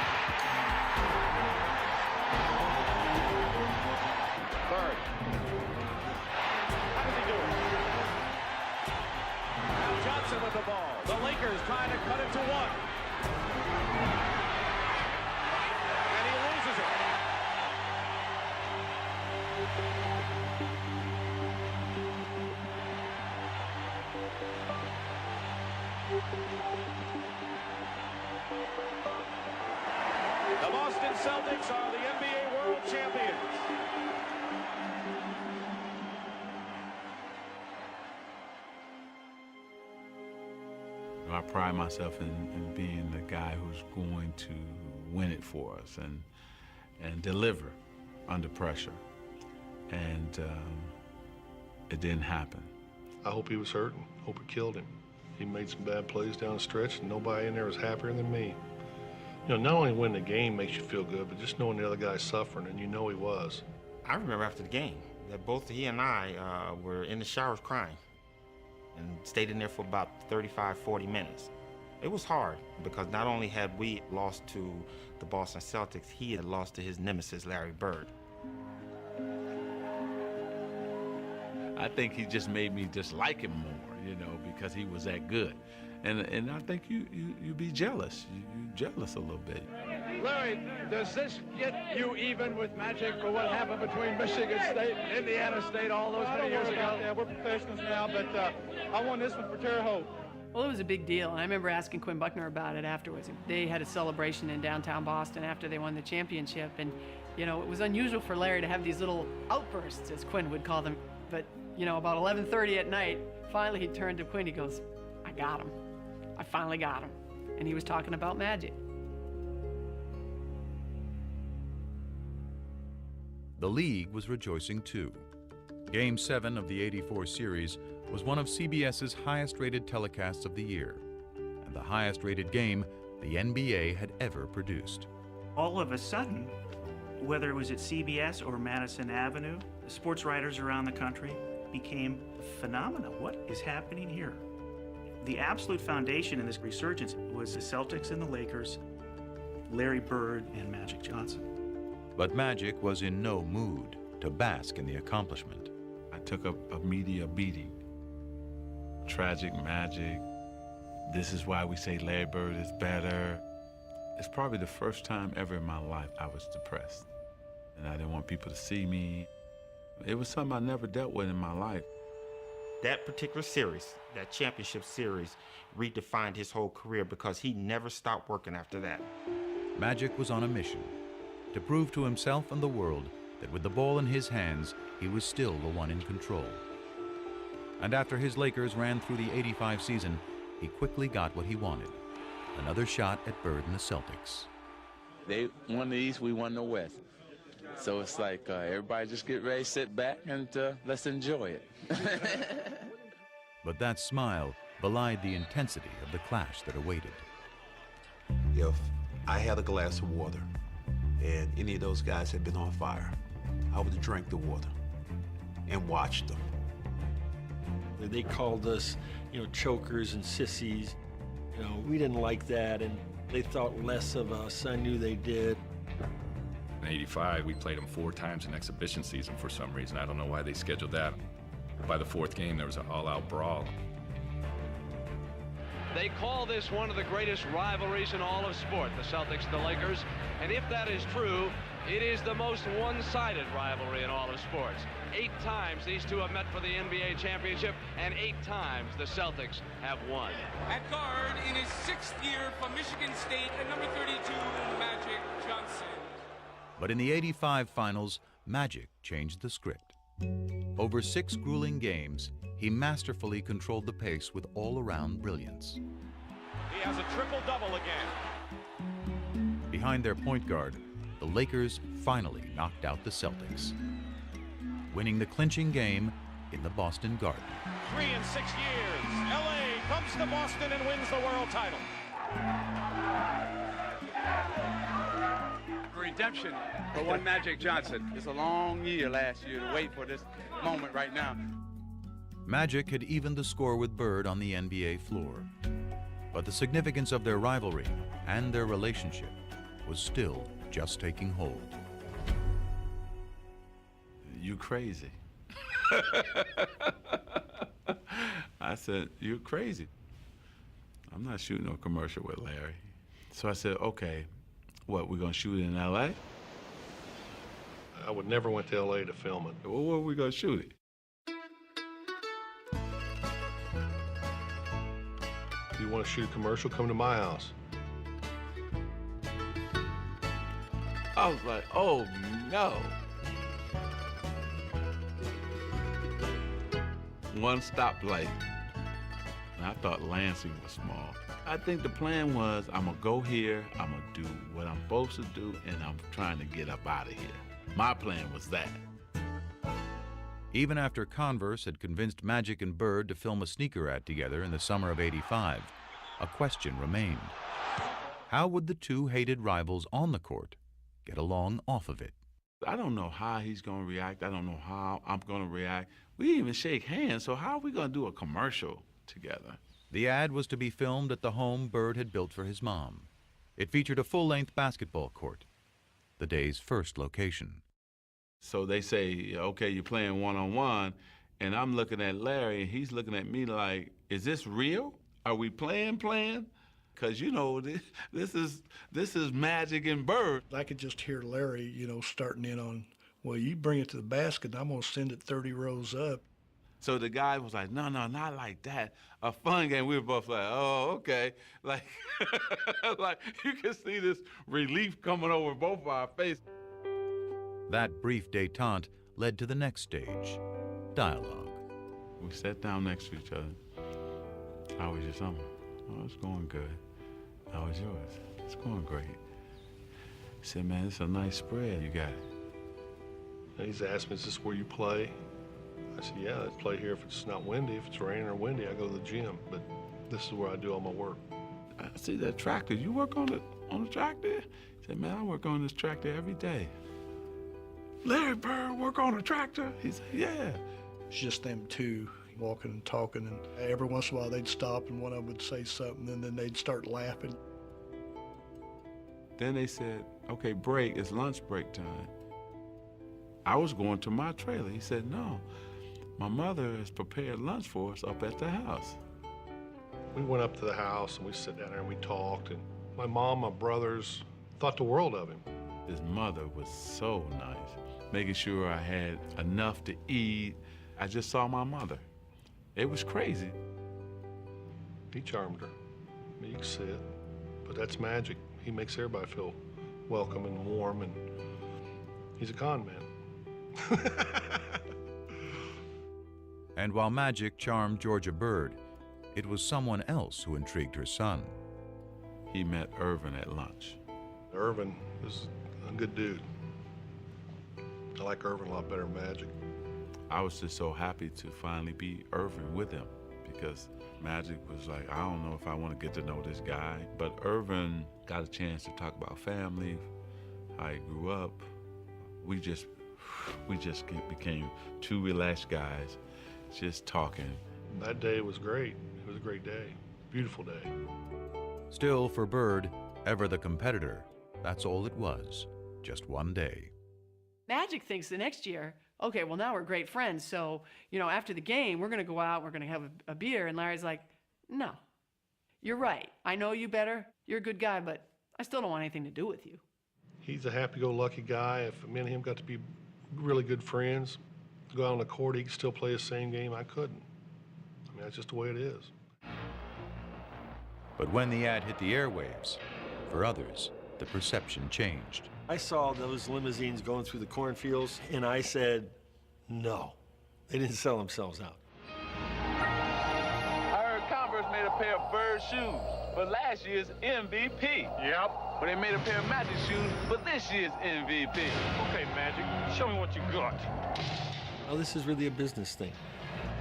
Bird. How does he do it? Now Johnson with the ball. The Lakers trying to cut it to 1. And he loses it. The Boston Celtics are the NBA World Champions. I pride myself in being the guy who's going to win it for us and deliver under pressure. And it didn't happen. I hope he was hurting. Hope it killed him. He made some bad plays down the stretch, and nobody in there was happier than me. Not only winning the game makes you feel good, but just knowing the other guy's suffering, and you know he was. I remember after the game that both he and I were in the showers crying and stayed in there for about 35, 40 minutes. It was hard because not only had we lost to the Boston Celtics, he had lost to his nemesis, Larry Bird. I think he just made me dislike him more, because he was that good. And I think you be jealous. You're jealous a little bit. Larry, does this get you even with Magic for what happened between Michigan State and Indiana State all those many years ago? Yeah, we're professionals now, but I won this one for Terre Haute. Well, it was a big deal, and I remember asking Quinn Buckner about it afterwards. They had a celebration in downtown Boston after they won the championship, and, it was unusual for Larry to have these little outbursts, as Quinn would call them. But, about 11:30 at night, finally he turned to Quinn, he goes, I got him. I finally got him. And he was talking about Magic. The league was rejoicing too. Game 7 of the '84 series was one of CBS's highest-rated telecasts of the year, and the highest-rated game the NBA had ever produced. All of a sudden, whether it was at CBS or Madison Avenue, the sports writers around the country became phenomena. What is happening here? The absolute foundation in this resurgence was the Celtics and the Lakers, Larry Bird and Magic Johnson. But Magic was in no mood to bask in the accomplishment. I took a media beating. Tragic Magic. This is why we say Larry Bird is better. It's probably the first time ever in my life I was depressed. And I didn't want people to see me. It was something I never dealt with in my life. That particular series, that championship series, redefined his whole career because he never stopped working after that. Magic was on a mission to prove to himself and the world that with the ball in his hands, he was still the one in control. And after his Lakers ran through the '85 season, he quickly got what he wanted, another shot at Bird and the Celtics. They won the East, we won the West. So it's like everybody just get ready, sit back, and let's enjoy it. But that smile belied the intensity of the clash that awaited. If I had a glass of water and any of those guys had been on fire, I would have drank the water and watched them. They called us, chokers and sissies. We didn't like that, and they thought less of us. I knew they did. In '85, we played them 4 times in exhibition season for some reason. I don't know why they scheduled that. By the 4th game, there was an all-out brawl. They call this one of the greatest rivalries in all of sport, the Celtics and the Lakers. And if that is true, it is the most one-sided rivalry in all of sports. 8 times these two have met for the NBA championship, and 8 times the Celtics have won. At guard, in his 6th year from Michigan State, at number 32, Magic Johnson. But in the '85 finals, Magic changed the script. Over 6 grueling games, he masterfully controlled the pace with all-around brilliance. He has a triple-double again. Behind their point guard, the Lakers finally knocked out the Celtics, winning the clinching game in the Boston Garden. 3 in 6 years, LA comes to Boston and wins the world title. Redemption for one Magic Johnson. It's a long year last year to wait for this moment right now. Magic had evened the score with Bird on the NBA floor, but the significance of their rivalry and their relationship was still just taking hold. You crazy. I said, you're crazy. I'm not shooting no commercial with Larry. So I said, okay, what, we're gonna shoot it in LA? I would never went to LA to film it. Well, where are we gonna shoot it? If you want to shoot a commercial, come to my house. I was like, oh no. One stoplight. And I thought Lansing was small. I think the plan was, I'm gonna go here, I'm gonna do what I'm supposed to do, and I'm trying to get up out of here. My plan was that. Even after Converse had convinced Magic and Bird to film a sneaker ad together in the summer of '85, a question remained. How would the two hated rivals on the court get along off of it? I don't know how he's gonna react. I don't know how I'm gonna react. We didn't even shake hands, so how are we gonna do a commercial together? The ad was to be filmed at the home Bird had built for his mom. It featured a full-length basketball court, the day's first location. So they say, okay, you're playing one-on-one, and I'm looking at Larry, and he's looking at me like, is this real? Are we playing? Because, this is Magic and Bird. I could just hear Larry, starting in on, well, you bring it to the basket, and I'm going to send it 30 rows up. So the guy was like, no, not like that. A fun game. We were both like, oh, okay. Like, like you can see this relief coming over both of our faces. That brief détente led to the next stage, dialogue. We sat down next to each other. How was your summer? Oh, it's going good. How was yours? It's going great. He said, man, it's a nice spread you got. And he's asked me, is this where you play? I said, yeah, I play here if it's not windy. If it's raining or windy, I go to the gym. But this is where I do all my work. I see that tractor. You work on the tractor? He said, man, I work on this tractor every day. Larry Bird work on a tractor? He said, yeah. It's just them two walking and talking, and every once in a while they'd stop and one of them would say something, and then they'd start laughing. Then they said, okay, break, it's lunch break time. I was going to my trailer. He said, no, my mother has prepared lunch for us up at the house. We went up to the house and we sat down there and we talked, and my mom, my brothers thought the world of him. His mother was so nice, making sure I had enough to eat. I just saw my mother. It was crazy. He charmed her. You can see it. But that's Magic. He makes everybody feel welcome and warm, and he's a con man. And while Magic charmed Georgia Bird, it was someone else who intrigued her son. He met Irvin at lunch. Irvin is a good dude. I like Irvin a lot better than Magic. I was just so happy to finally be Irvin with him. because Magic was like, I don't know if I want to get to know this guy. But Irvin got a chance to talk about family, how he grew up. We just became two relaxed guys, just talking. That day was great. It was a great day. Beautiful day. Still, for Bird, ever the competitor, that's all it was, just one day. Magic thinks the next year, okay, well, now we're great friends, so, after the game, we're going to go out, we're going to have a beer, and Larry's like, no, you're right. I know you better. You're a good guy, but I still don't want anything to do with you. He's a happy-go-lucky guy. If me and him got to be really good friends, go out on the court, he could still play the same game. I couldn't. I mean, that's just the way it is. But when the ad hit the airwaves, for others, the perception changed. I saw those limousines going through the cornfields, and I said, no. They didn't sell themselves out. I heard Converse made a pair of Bird shoes for last year's MVP. Yep. But they made a pair of Magic shoes for this year's MVP. Okay, Magic, show me what you got. Well, this is really a business thing.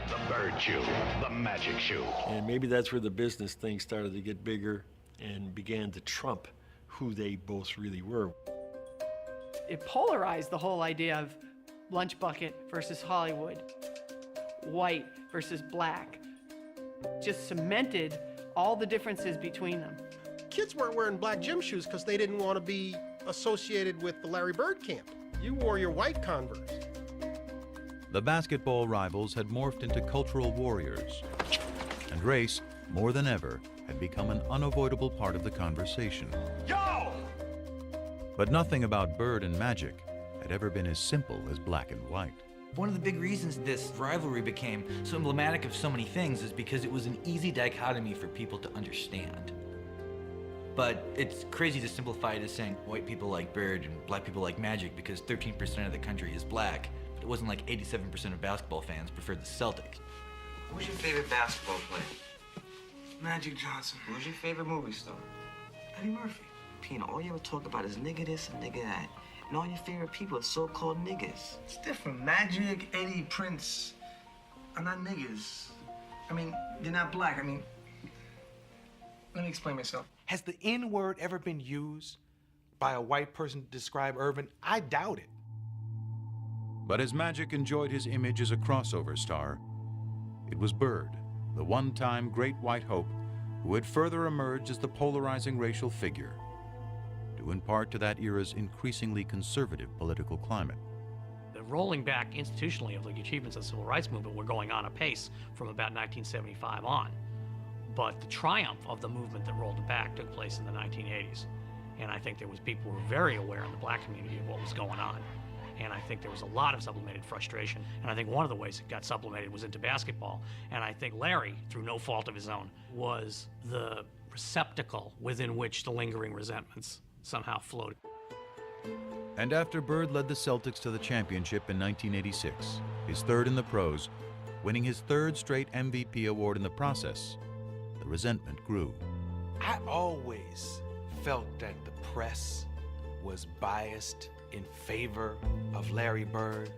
The Bird shoe, the Magic shoe. And maybe that's where the business thing started to get bigger and began to trump who they both really were. It polarized the whole idea of lunch bucket versus Hollywood, white versus black. Just cemented all the differences between them. Kids weren't wearing black gym shoes because they didn't want to be associated with the Larry Bird camp. You wore your white Converse. The basketball rivals had morphed into cultural warriors, and race, more than ever, had become an unavoidable part of the conversation. Yo! But nothing about Bird and Magic had ever been as simple as black and white. One of the big reasons this rivalry became so emblematic of so many things is because it was an easy dichotomy for people to understand. But it's crazy to simplify it as saying white people like Bird and black people like Magic because 13% of the country is black. But it wasn't like 87% of basketball fans preferred the Celtics. Who's your favorite basketball player? Magic Johnson. Who's your favorite movie star? Eddie Murphy. Pina, all you ever talk about is nigga this and nigga that. And all your favorite people are so-called niggas. It's different. Magic, Eddie, Prince are not niggas. I mean, they're not black. I mean, let me explain myself. Has the N-word ever been used by a white person to describe Irvin? I doubt it. But as Magic enjoyed his image as a crossover star, it was Bird, the one-time great white hope, who had further emerged as the polarizing racial figure, due in part to that era's increasingly conservative political climate. The rolling back institutionally of the achievements of the civil rights movement were going on apace from about 1975 on. But the triumph of the movement that rolled it back took place in the 1980s. And I think there was people who were very aware in the black community of what was going on. And I think there was a lot of sublimated frustration. And I think one of the ways it got sublimated was into basketball. And I think Larry, through no fault of his own, was the receptacle within which the lingering resentments somehow floated. And after Bird led the Celtics to the championship in 1986, his third in the pros, winning his third straight MVP award in the process, the resentment grew. I always felt that the press was biased in favor of Larry Bird.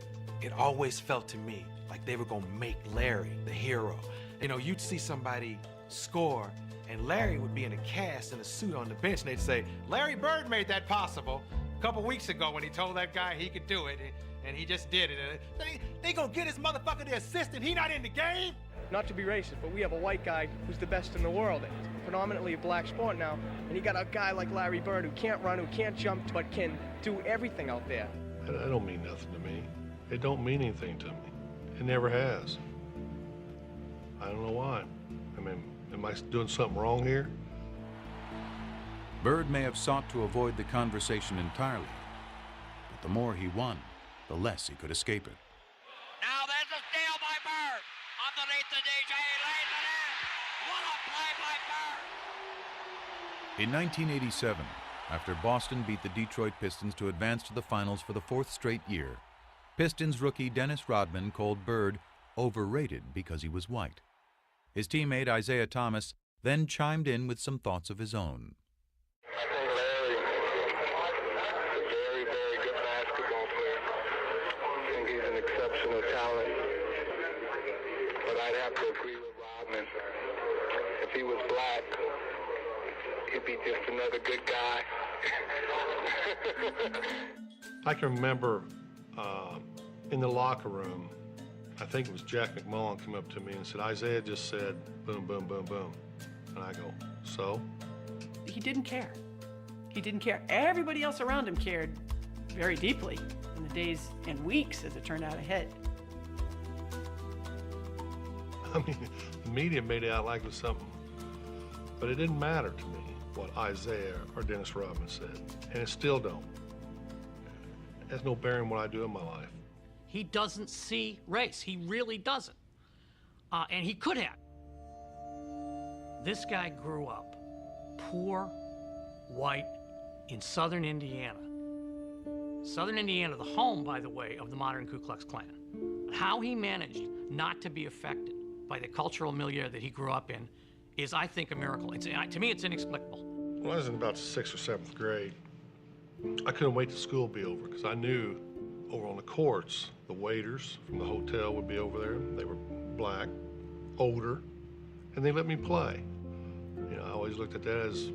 It always felt to me like they were gonna make Larry the hero. You know, you'd see somebody score and Larry would be in a cast in a suit on the bench and they'd say, Larry Bird made that possible a couple weeks ago when he told that guy he could do it and he just did it. They gonna get his motherfucker the assist and he not in the game? Not to be racist, but we have a white guy who's the best in the world. It's predominantly a black sport now, and you got a guy like Larry Bird who can't run, who can't jump, but can do everything out there. That don't mean nothing to me. It don't mean anything to me. It never has. I don't know why. I mean, am I doing something wrong here? Bird may have sought to avoid the conversation entirely, but the more he won, the less he could escape it. Now there's a steal by Bird. Underneath the DJ, lays it in. What a play by Bird. In 1987, after Boston beat the Detroit Pistons to advance to the finals for the fourth straight year, Pistons rookie Dennis Rodman called Bird overrated because he was white. His teammate Isaiah Thomas then chimed in with some thoughts of his own. I think Larry is a very, very good basketball player. I think he's an exceptional talent. But I'd have to agree with Rodman. If he was black, he'd be just another good guy. I can remember in the locker room, I think it was Jack McMullen came up to me and said, Isaiah just said, boom, boom, boom, boom. And I go, so? He didn't care. He didn't care. Everybody else around him cared very deeply in the days and weeks, as it turned out, ahead. I mean, the media made it out like it was something, but it didn't matter to me what Isaiah or Dennis Rodman said, and it still don't. It has no bearing on what I do in my life. He doesn't see race. He really doesn't. And he could have. This guy grew up poor, white, in southern Indiana. Southern Indiana, the home, by the way, of the modern Ku Klux Klan. How he managed not to be affected by the cultural milieu that he grew up in is, I think, a miracle. To me, it's inexplicable. When I was in about 6th or 7th grade, I couldn't wait till school would be over because I knew over on the courts, the waiters from the hotel would be over there. They were black, older, and they let me play. You know, I always looked at that as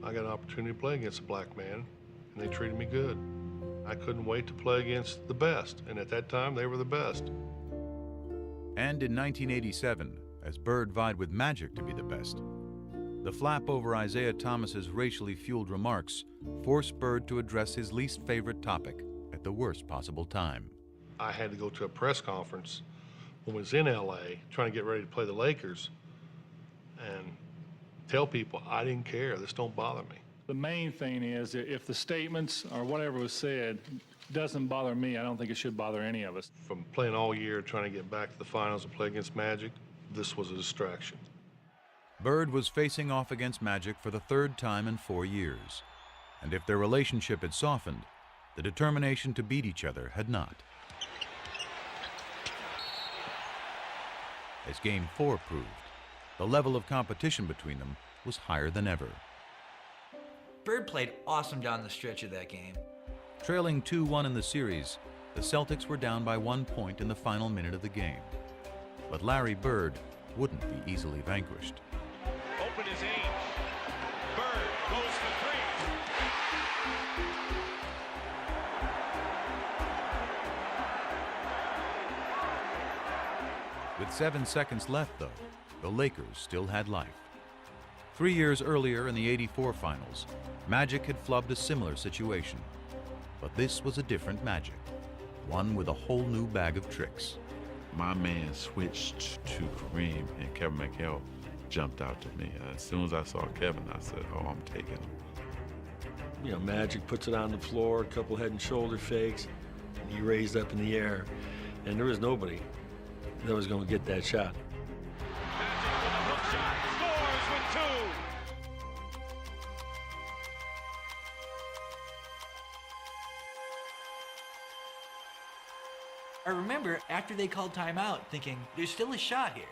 I got an opportunity to play against a black man, and they treated me good. I couldn't wait to play against the best, and at that time, they were the best. And in 1987, as Bird vied with Magic to be the best, the flap over Isaiah Thomas's racially fueled remarks forced Bird to address his least favorite topic at the worst possible time. I had to go to a press conference when I was in LA trying to get ready to play the Lakers and tell people I didn't care, this don't bother me. The main thing is if the statements or whatever was said doesn't bother me, I don't think it should bother any of us. From playing all year trying to get back to the finals and play against Magic, this was a distraction. Bird was facing off against Magic for the 3rd time in 4 years. And if their relationship had softened, the determination to beat each other had not. As Game 4 proved, the level of competition between them was higher than ever. Bird played awesome down the stretch of that game. Trailing 2-1 in the series, the Celtics were down by 1 point in the final minute of the game. But Larry Bird wouldn't be easily vanquished. Open his age. Bird goes for 3. With 7 seconds left, though, the Lakers still had life. 3 years earlier in the '84 finals, Magic had flubbed a similar situation. But this was a different Magic, one with a whole new bag of tricks. My man switched to Kareem, and Kevin McHale jumped out to me. As soon as I saw Kevin, I said, oh, I'm taking him. You know, Magic puts it on the floor, a couple head and shoulder fakes, and he raised up in the air. And there was nobody that was going to get that shot. I remember after they called timeout thinking, there's still a shot here.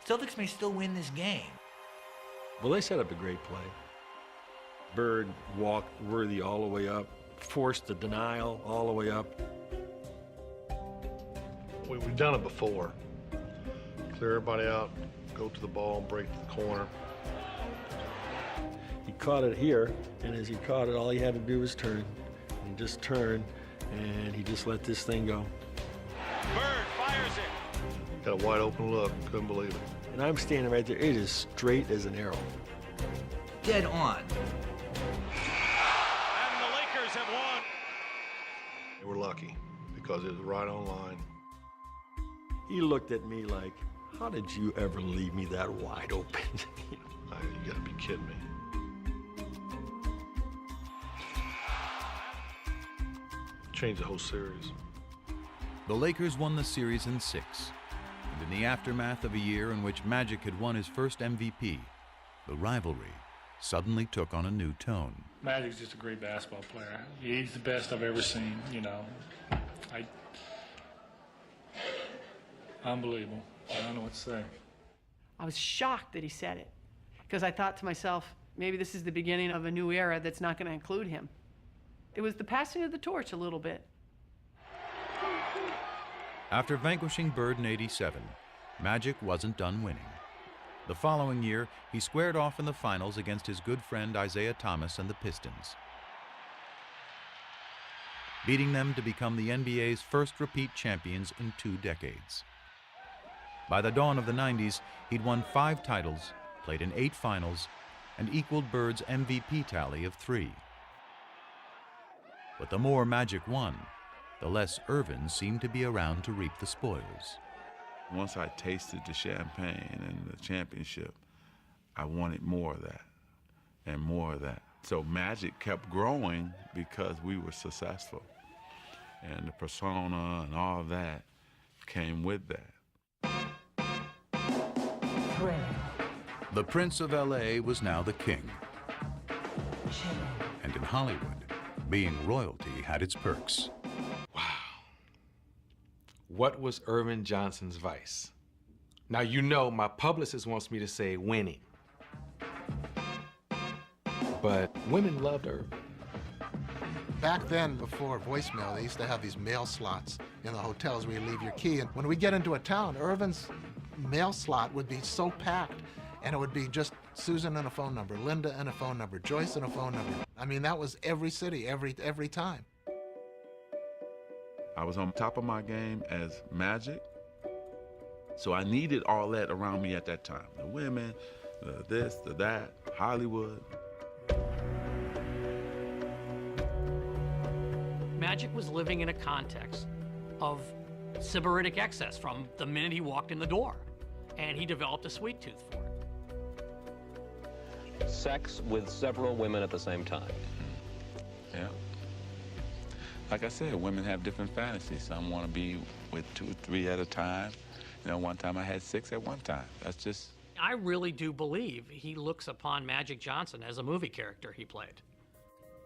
Celtics may still win this game. Well, they set up a great play. Bird walked Worthy all the way up, forced the denial all the way up. We've done it before. Clear everybody out, go to the ball, and break to the corner. He caught it here, and as he caught it, all he had to do was turn. He just turned, and he just let this thing go. Bird fires it. Got a wide open look, couldn't believe it. And I'm standing right there, it is straight as an arrow. Dead on. And the Lakers have won. They were lucky because it was right on line. He looked at me like, how did you ever leave me that wide open? You gotta be kidding me. Changed the whole series. The Lakers won the series in 6. And in the aftermath of a year in which Magic had won his first MVP, the rivalry suddenly took on a new tone. Magic's just a great basketball player. He's the best I've ever seen, you know. Unbelievable. I don't know what to say. I was shocked that he said it, because I thought to myself, maybe this is the beginning of a new era that's not going to include him. It was the passing of the torch a little bit. After vanquishing Bird in '87, Magic wasn't done winning. The following year, he squared off in the finals against his good friend Isaiah Thomas and the Pistons, beating them to become the NBA's first repeat champions in 2 decades. By the dawn of the 90s, he'd won 5 titles, played in 8 finals, and equaled Bird's MVP tally of 3. But the more Magic won, the less Irvin seemed to be around to reap the spoils. Once I tasted the champagne and the championship, I wanted more of that and more of that. So Magic kept growing because we were successful. And the persona and all of that came with that. The Prince of LA was now the king. And in Hollywood, being royalty had its perks. What was Irvin Johnson's vice? Now, you know my publicist wants me to say winning. But women loved Irvin. Back then, before voicemail, they used to have these mail slots in the hotels where you leave your key. And when we get into a town, Irvin's mail slot would be so packed, and it would be just Susan and a phone number, Linda and a phone number, Joyce and a phone number. I mean, that was every city, every time. I was on top of my game as Magic, so I needed all that around me at that time. The women, the this, the that, Hollywood. Magic was living in a context of sybaritic excess from the minute he walked in the door, and he developed a sweet tooth for it. Sex with several women at the same time. Yeah. Like I said, women have different fantasies. Some want to be with 2 or 3 at a time. You know, one time I had 6 at one time. That's just... I really do believe he looks upon Magic Johnson as a movie character he played.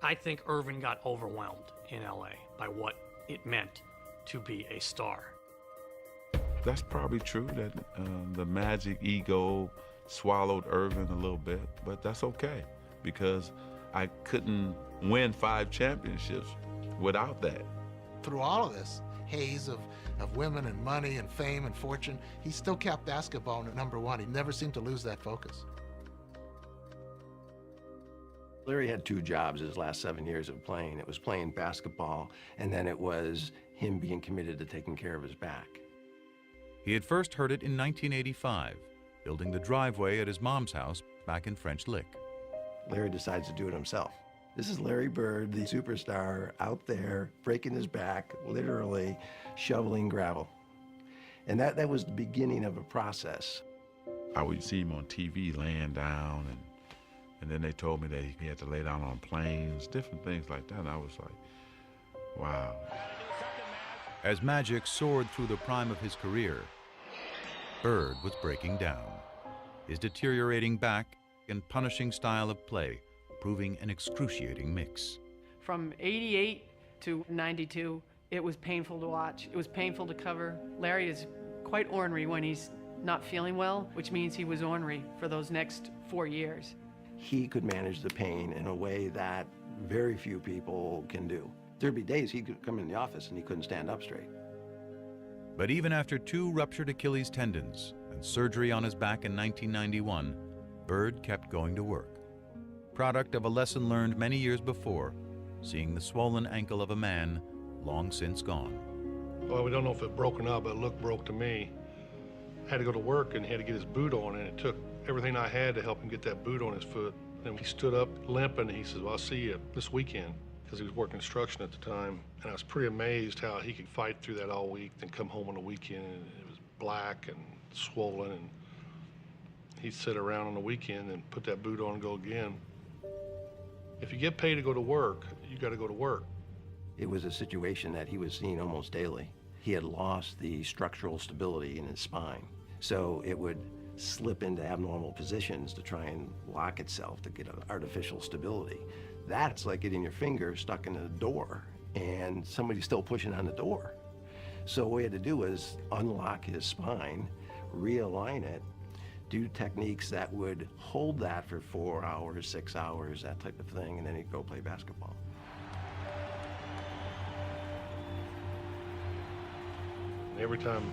I think Irvin got overwhelmed in LA by what it meant to be a star. That's probably true that the Magic ego swallowed Irvin a little bit, but that's okay because I couldn't win 5 championships without that. Through all of this haze of women and money and fame and fortune, he still kept basketball at #1. He never seemed to lose that focus. Larry had 2 jobs his last 7 years of playing. It was playing basketball, and then it was him being committed to taking care of his back. He had first heard it in 1985, building the driveway at his mom's house back in French Lick. Larry decides to do it himself. This is Larry Bird, the superstar, out there breaking his back, literally shoveling gravel. And that was the beginning of a process. I would see him on TV laying down, and then they told me that he had to lay down on planes, different things like that. And I was like, wow. As Magic soared through the prime of his career, Bird was breaking down. His deteriorating back and punishing style of play proving an excruciating mix. From 88 to 92, it was painful to watch. It was painful to cover. Larry is quite ornery when he's not feeling well, which means he was ornery for those next 4 years. He could manage the pain in a way that very few people can do. There'd be days he could come in the office and he couldn't stand up straight. But even after 2 ruptured Achilles tendons and surgery on his back in 1991, Bird kept going to work. Product of a lesson learned many years before, seeing the swollen ankle of a man long since gone. Well, we don't know if it broke or not, but it looked broke to me. Had to go to work and he had to get his boot on, and it took everything I had to help him get that boot on his foot. And he stood up limping, and he says, well, I'll see you this weekend, because he was working construction at the time. And I was pretty amazed how he could fight through that all week, then come home on the weekend, and it was black and swollen, and he'd sit around on the weekend and put that boot on and go again. If you get paid to go to work, you got to go to work. It was a situation that he was seeing almost daily. He had lost the structural stability in his spine, so it would slip into abnormal positions to try and lock itself to get an artificial stability. That's like getting your finger stuck in a door and somebody's still pushing on the door. So what we had to do was unlock his spine, realign it, do techniques that would hold that for 4 hours, 6 hours, that type of thing, and then he'd go play basketball. Every time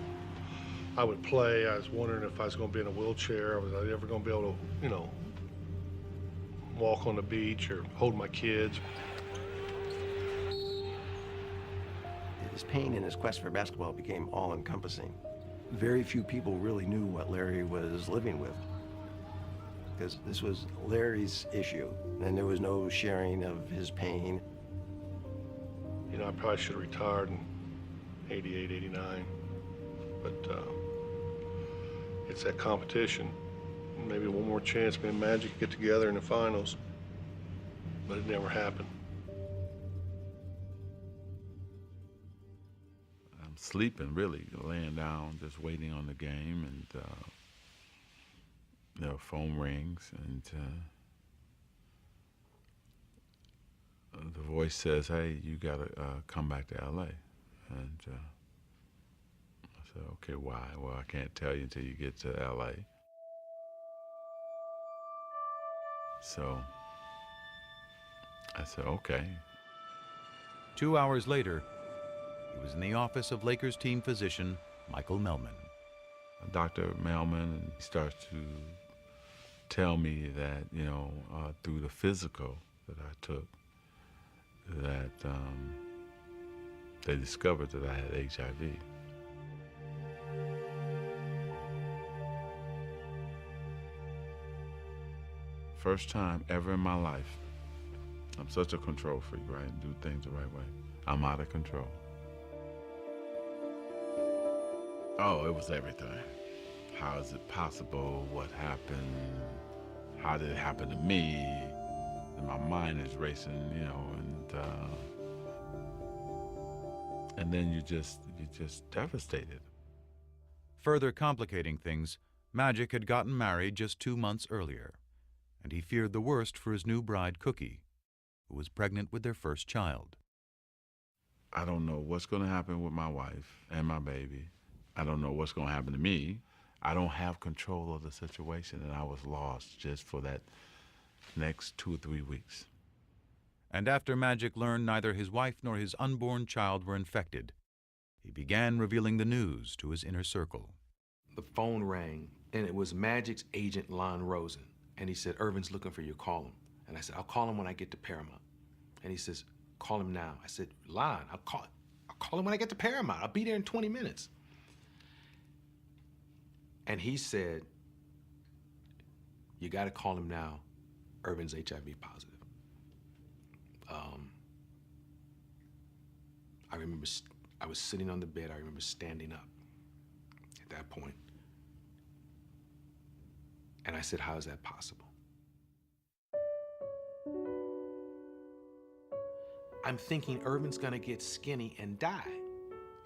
I would play. I was wondering if I was going to be in a wheelchair. Was I ever going to be able to, you know, walk on the beach or hold my kids? His pain in his quest for basketball became all-encompassing. Very few people really knew what Larry was living with, because this was Larry's issue, and there was no sharing of his pain. You know, I probably should have retired in 88, 89, but it's that competition. Maybe one more chance, me and Magic could get together in the finals, but it never happened. I'm sleeping, really, laying down, just waiting on the game, and the phone rings, and the voice says, "Hey, you gotta come back to LA." And I said, "Okay, why?" "Well, I can't tell you until you get to LA." So I said, "Okay." 2 hours later, he was in the office of Lakers team physician Michael Melman. Dr. Melman starts to tell me that, you know, through the physical that I took, that they discovered that I had HIV. First time ever in my life, I'm such a control freak, right? And do things the right way. I'm out of control. Oh, it was everything. How is it possible? What happened? How did it happen to me? And my mind is racing, you know, and then you're just devastated. Further complicating things, Magic had gotten married just 2 months earlier, and he feared the worst for his new bride, Cookie, who was pregnant with their first child. I don't know what's going to happen with my wife and my baby. I don't know what's going to happen to me. I don't have control of the situation, and I was lost just for that next 2 or 3 weeks. And after Magic learned neither his wife nor his unborn child were infected, he began revealing the news to his inner circle. The phone rang, and it was Magic's agent, Lon Rosen. And he said, "Irvin's looking for you, call him." And I said, "I'll call him when I get to Paramount." And he says, "Call him now." I said, "Lon, I'll call him when I get to Paramount. I'll be there in 20 minutes. And he said, "You got to call him now. Irvin's HIV positive." I remember I was sitting on the bed. I remember standing up at that point. And I said, "How is that possible?" I'm thinking Irvin's gonna get skinny and die.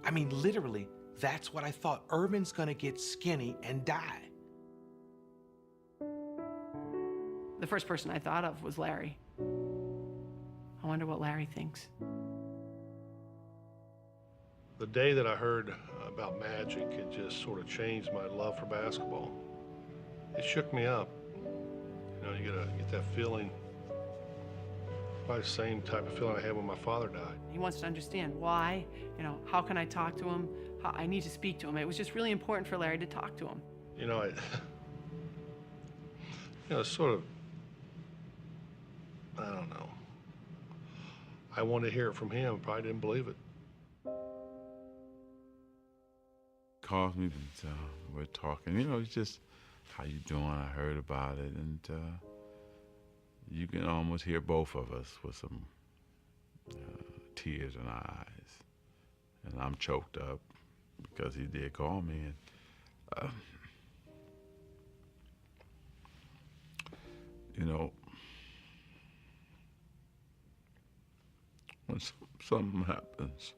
I mean, literally, that's what I thought. Irvin's gonna get skinny and die. The first person I thought of was Larry. I wonder what Larry thinks. The day that I heard about Magic, it just sort of changed my love for basketball. It shook me up. You know, you get that feeling, probably the same type of feeling I had when my father died. He wants to understand why, you know, how can I talk to him? How I need to speak to him. It was just really important for Larry to talk to him. You know, it's sort of, I don't know. I wanted to hear it from him, probably didn't believe it. Calls me, and we're talking, you know, it's just, "How you doing? I heard about it." And you can almost hear both of us with some tears in our eyes. And I'm choked up because he did call me. And, you know, when something happens,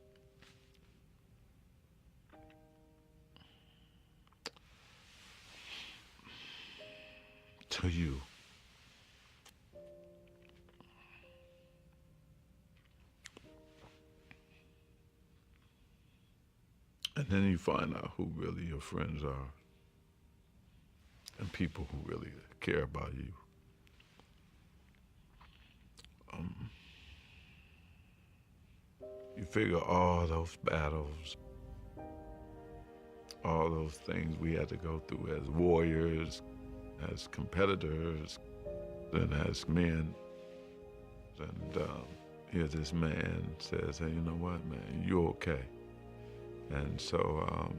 to you, and then you find out who really your friends are and people who really care about you. You figure all those battles all those things we had to go through as warriors, as competitors, and as men. And here this man says, hey, you know what, man, you're okay. And so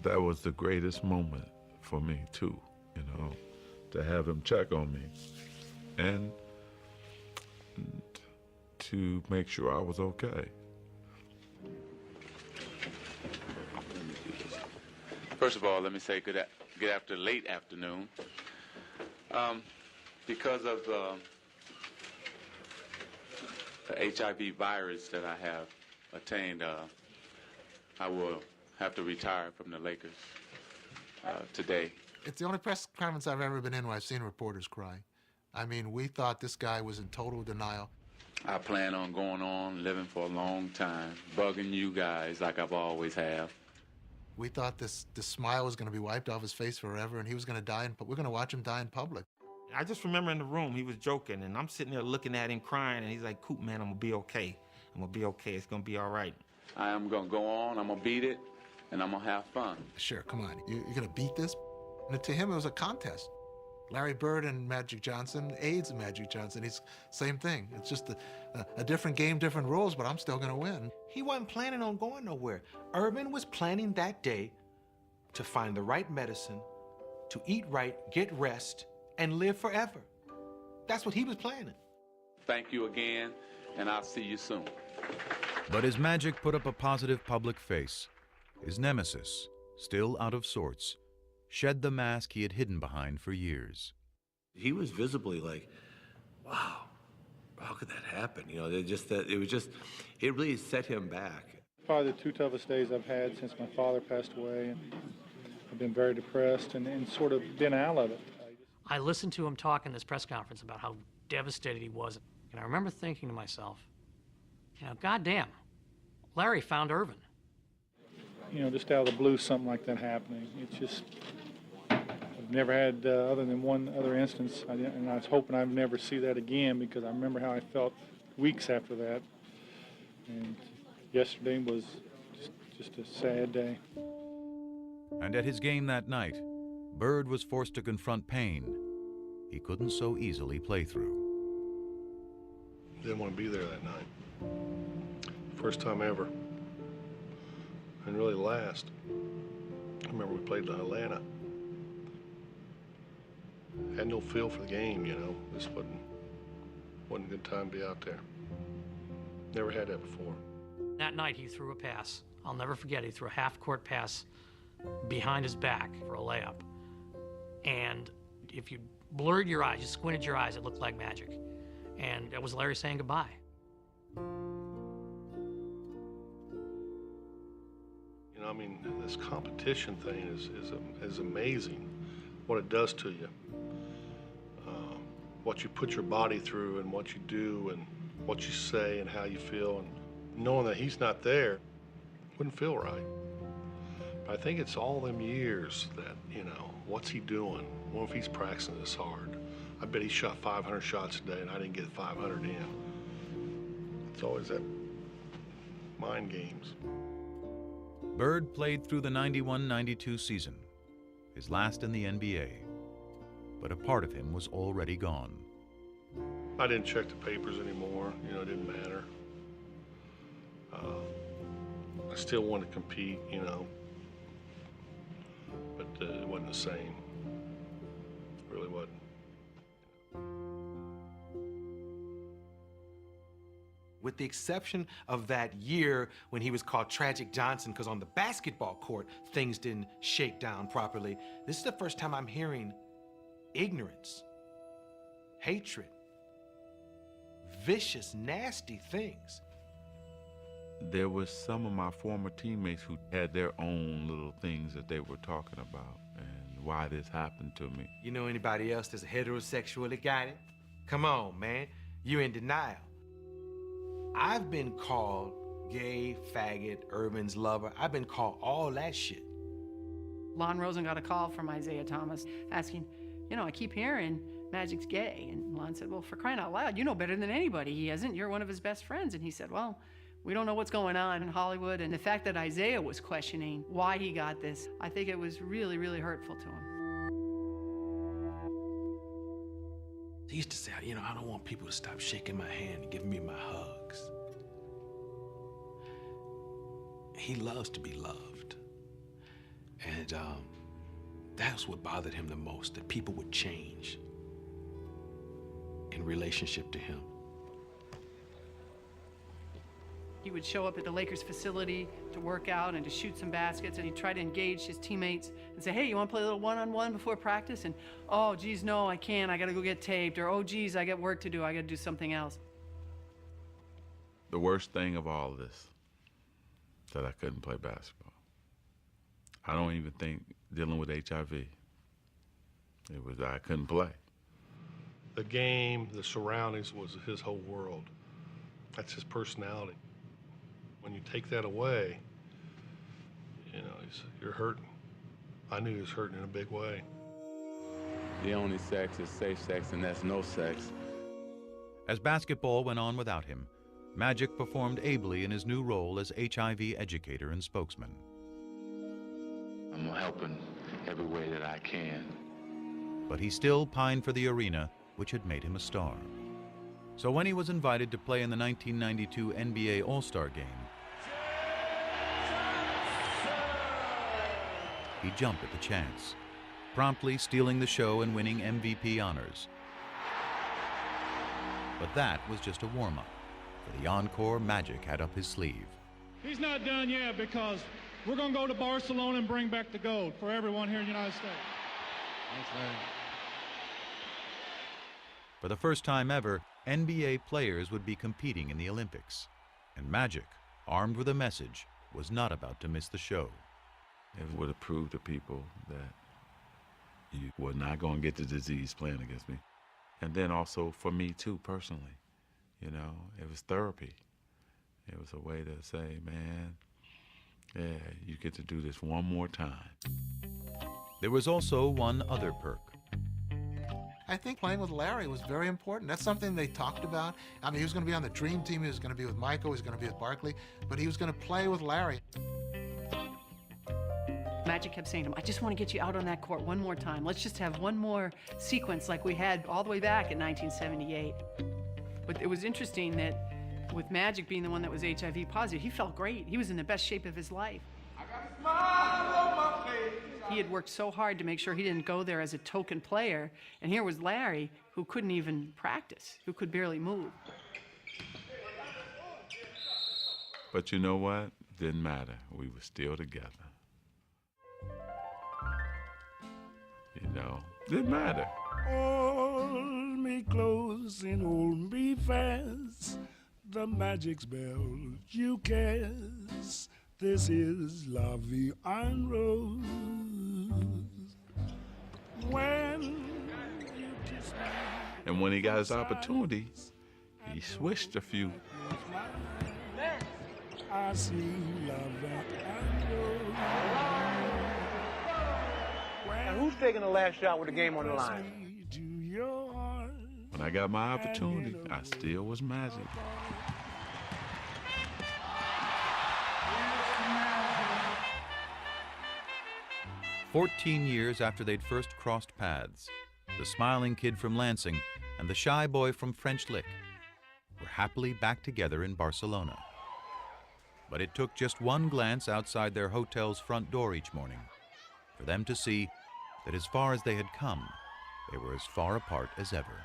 that was the greatest moment for me too, you know, to have him check on me and to make sure I was okay. First of all, let me say good late afternoon. Because of the HIV virus that I have attained, I will have to retire from the Lakers today. It's the only press conference I've ever been in where I've seen reporters cry. I mean, we thought this guy was in total denial. I plan on going on, living for a long time, bugging you guys like I've always have. We thought this smile was going to be wiped off his face forever, and he was going to die, but we're going to watch him die in public. I just remember in the room, he was joking, and I'm sitting there looking at him crying, and he's like, Coop, man, I'm going to be okay. I'm going to be okay. It's going to be all right. I am going to go on, I'm going to beat it, and I'm going to have fun. Sure, come on. You're going to beat this? And to him, it was a contest. Larry Bird and Magic Johnson, AIDS and Magic Johnson, he's same thing. It's just a different game, different rules, but I'm still going to win. He wasn't planning on going nowhere. Urban was planning that day to find the right medicine, to eat right, get rest, and live forever. That's what he was planning. Thank you again, and I'll see you soon. But as Magic put up a positive public face, his nemesis, still out of sorts, shed the mask he had hidden behind for years. He was visibly like, wow, how could that happen? You know, it really set him back. Probably the two toughest days I've had since my father passed away, and I've been very depressed and sort of been out of it. I listened to him talk in this press conference about how devastated he was, and I remember thinking to myself, you know, goddamn, Larry found Irvin. You know, just out of the blue, something like that happening. It's just, I've never had, other than one other instance, and I was hoping I'd never see that again, because I remember how I felt weeks after that. And yesterday was just a sad day. And at his game that night, Bird was forced to confront pain he couldn't so easily play through. Didn't want to be there that night. First time ever. And really last. I remember we played in Atlanta. Had no feel for the game, you know. This wasn't a good time to be out there. Never had that before. That night he threw a pass. I'll never forget, he threw a half-court pass behind his back for a layup. And if you blurred your eyes, you squinted your eyes, it looked like magic. And it was Larry saying goodbye. You know, I mean, this competition thing is amazing, what it does to you. What you put your body through and what you do and what you say and how you feel, and knowing that he's not there wouldn't feel right. But I think it's all them years that, you know, what's he doing? What if he's practicing this hard? I bet he shot 500 shots a day and I didn't get 500 in. It's always that mind games. Bird played through the 91-92 season, his last in the NBA. But a part of him was already gone. I didn't check the papers anymore. You know, it didn't matter. I still wanted to compete, you know, but it wasn't the same. It really wasn't. With the exception of that year when he was called Tragic Johnson, because on the basketball court, things didn't shake down properly, this is the first time I'm hearing ignorance, hatred, vicious, nasty things. There was some of my former teammates who had their own little things that they were talking about and why this happened to me. You know anybody else that's heterosexually got it? Come on, man. You're in denial. I've been called gay, faggot, Urban's lover. I've been called all that shit. Lon Rosen got a call from Isaiah Thomas asking, you know, I keep hearing Magic's gay. And Lon said, well, for crying out loud, you know better than anybody he isn't. You're one of his best friends. And he said, well, We don't know what's going on in Hollywood, and the fact that Isaiah was questioning why he got this, I think it was really, really hurtful to him. He used to say, you know, I don't want people to stop shaking my hand and giving me my hugs. He loves to be loved. And that's what bothered him the most, that people would change in relationship to him. He would show up at the Lakers facility to work out and to shoot some baskets, and he'd try to engage his teammates and say, hey, you want to play a little one-on-one before practice? And, oh, geez, no, I can't. I got to go get taped. Or, oh, geez, I got work to do. I got to do something else. The worst thing of all of this, that I couldn't play basketball. I don't even think dealing with HIV. It was I couldn't play. The game, the surroundings was his whole world. That's his personality. When you take that away, you know, you're hurting. I knew he was hurting in a big way. The only sex is safe sex, and that's no sex. As basketball went on without him, Magic performed ably in his new role as HIV educator and spokesman. I'm helping every way that I can. But he still pined for the arena, which had made him a star. So when he was invited to play in the 1992 NBA All-Star game, he jumped at the chance, promptly stealing the show and winning MVP honors. But that was just a warm-up. For the encore, Magic had up his sleeve. He's not done yet, because we're going to go to Barcelona and bring back the gold for everyone here in the United States. That's right. For the first time ever, NBA players would be competing in the Olympics. And Magic, armed with a message, was not about to miss the show. It would have proved to people that you were not going to get the disease playing against me. And then also for me too, personally. You know, it was therapy. It was a way to say, man, yeah, you get to do this one more time. There was also one other perk. I think playing with Larry was very important. That's something they talked about. I mean, he was going to be on the Dream Team. He was going to be with Michael. He was going to be with Barkley. But he was going to play with Larry. Magic kept saying to him, I just want to get you out on that court one more time. Let's just have one more sequence like we had all the way back in 1978. But it was interesting that with Magic being the one that was HIV positive, he felt great. He was in the best shape of his life. I got a smile on my face. He had worked so hard to make sure he didn't go there as a token player. And here was Larry, who couldn't even practice, who could barely move. But you know what? Didn't matter. We were still together. You know, didn't matter. Hold me close and hold me fast. The magic spell you cast. This is La Vie en Rose. When you kiss me. And when he got his opportunity, he switched a few. I see La Vie en Rose. Now, who's taking the last shot with the game on the line? When I got my opportunity, I still was Magic. "14 years after they'd first crossed paths, the smiling kid from Lansing and the shy boy from French Lick were happily back together in Barcelona. But it took just one glance outside their hotel's front door each morning for them to see that as far as they had come, they were as far apart as ever.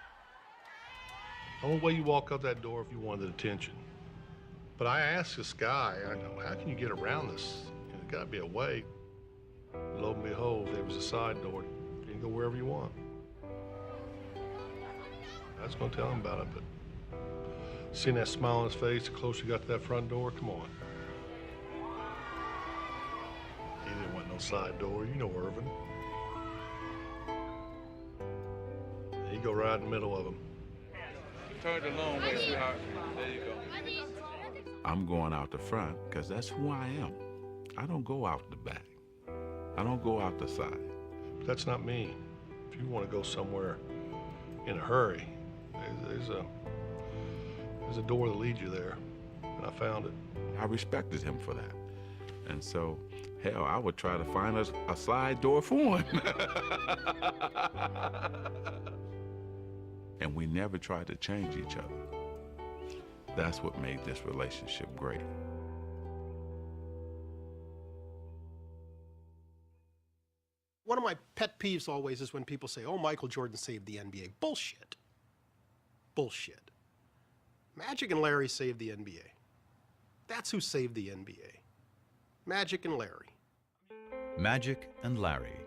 The only way you walk out that door if you wanted attention. But I asked this guy, I know, how can you get around this? There's got to be a way. Lo and behold, there was a side door. You can go wherever you want. I was going to tell him about it, but seeing that smile on his face, the closer you got to that front door, come on. He didn't want no side door, you know Irvin. He'd go right in the middle of them. Turn the long way, sweetheart. There you go. I'm going out the front because that's who I am. I don't go out the back. I don't go out the side. But that's not me. If you want to go somewhere in a hurry, there's a door that leads you there. and I found it. I respected him for that. And so, hell, I would try to find a slide door for him. And we never tried to change each other. That's what made this relationship great. One of my pet peeves always is when people say, oh, Michael Jordan saved the NBA. Bullshit. Bullshit. Magic and Larry saved the NBA. That's who saved the NBA. Magic and Larry. Magic and Larry.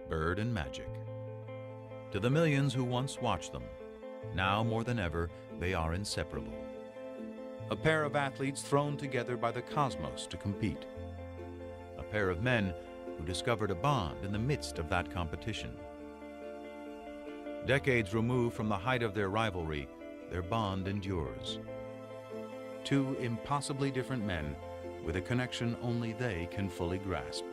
Bird and Magic. To the millions who once watched them, now more than ever, they are inseparable. A pair of athletes thrown together by the cosmos to compete. A pair of men who discovered a bond in the midst of that competition. Decades removed from the height of their rivalry, their bond endures. Two impossibly different men with a connection only they can fully grasp.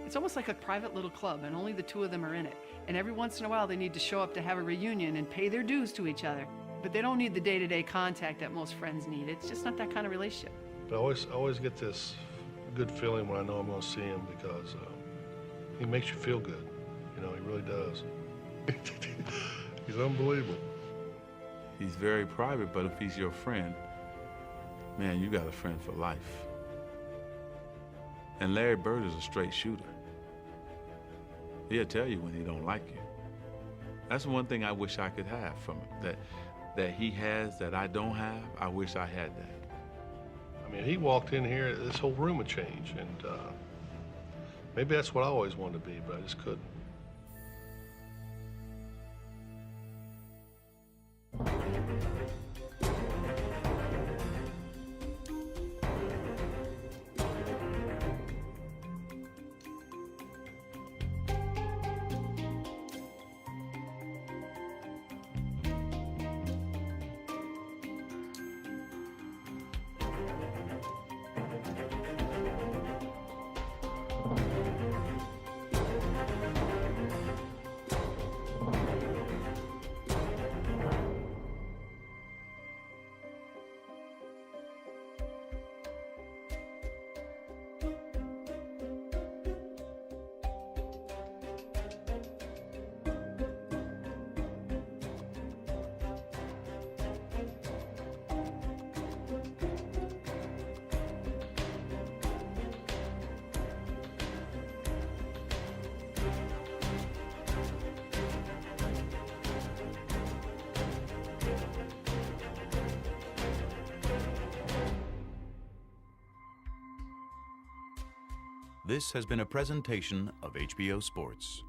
It's almost like a private little club, and only the two of them are in it. And every once in a while, they need to show up to have a reunion and pay their dues to each other. But they don't need the day-to-day contact that most friends need. It's just not that kind of relationship. But I always get this good feeling when I know I'm going to see him, because he makes you feel good. You know, he really does. He's unbelievable. He's very private, but if he's your friend, man, you got a friend for life. And Larry Bird is a straight shooter. He'll tell you when he don't like you. That's one thing I wish I could have from him, that he has that I don't have. I wish I had that. I mean, he walked in here, this whole room would change, and maybe that's what I always wanted to be, but I just couldn't. This has been a presentation of HBO Sports.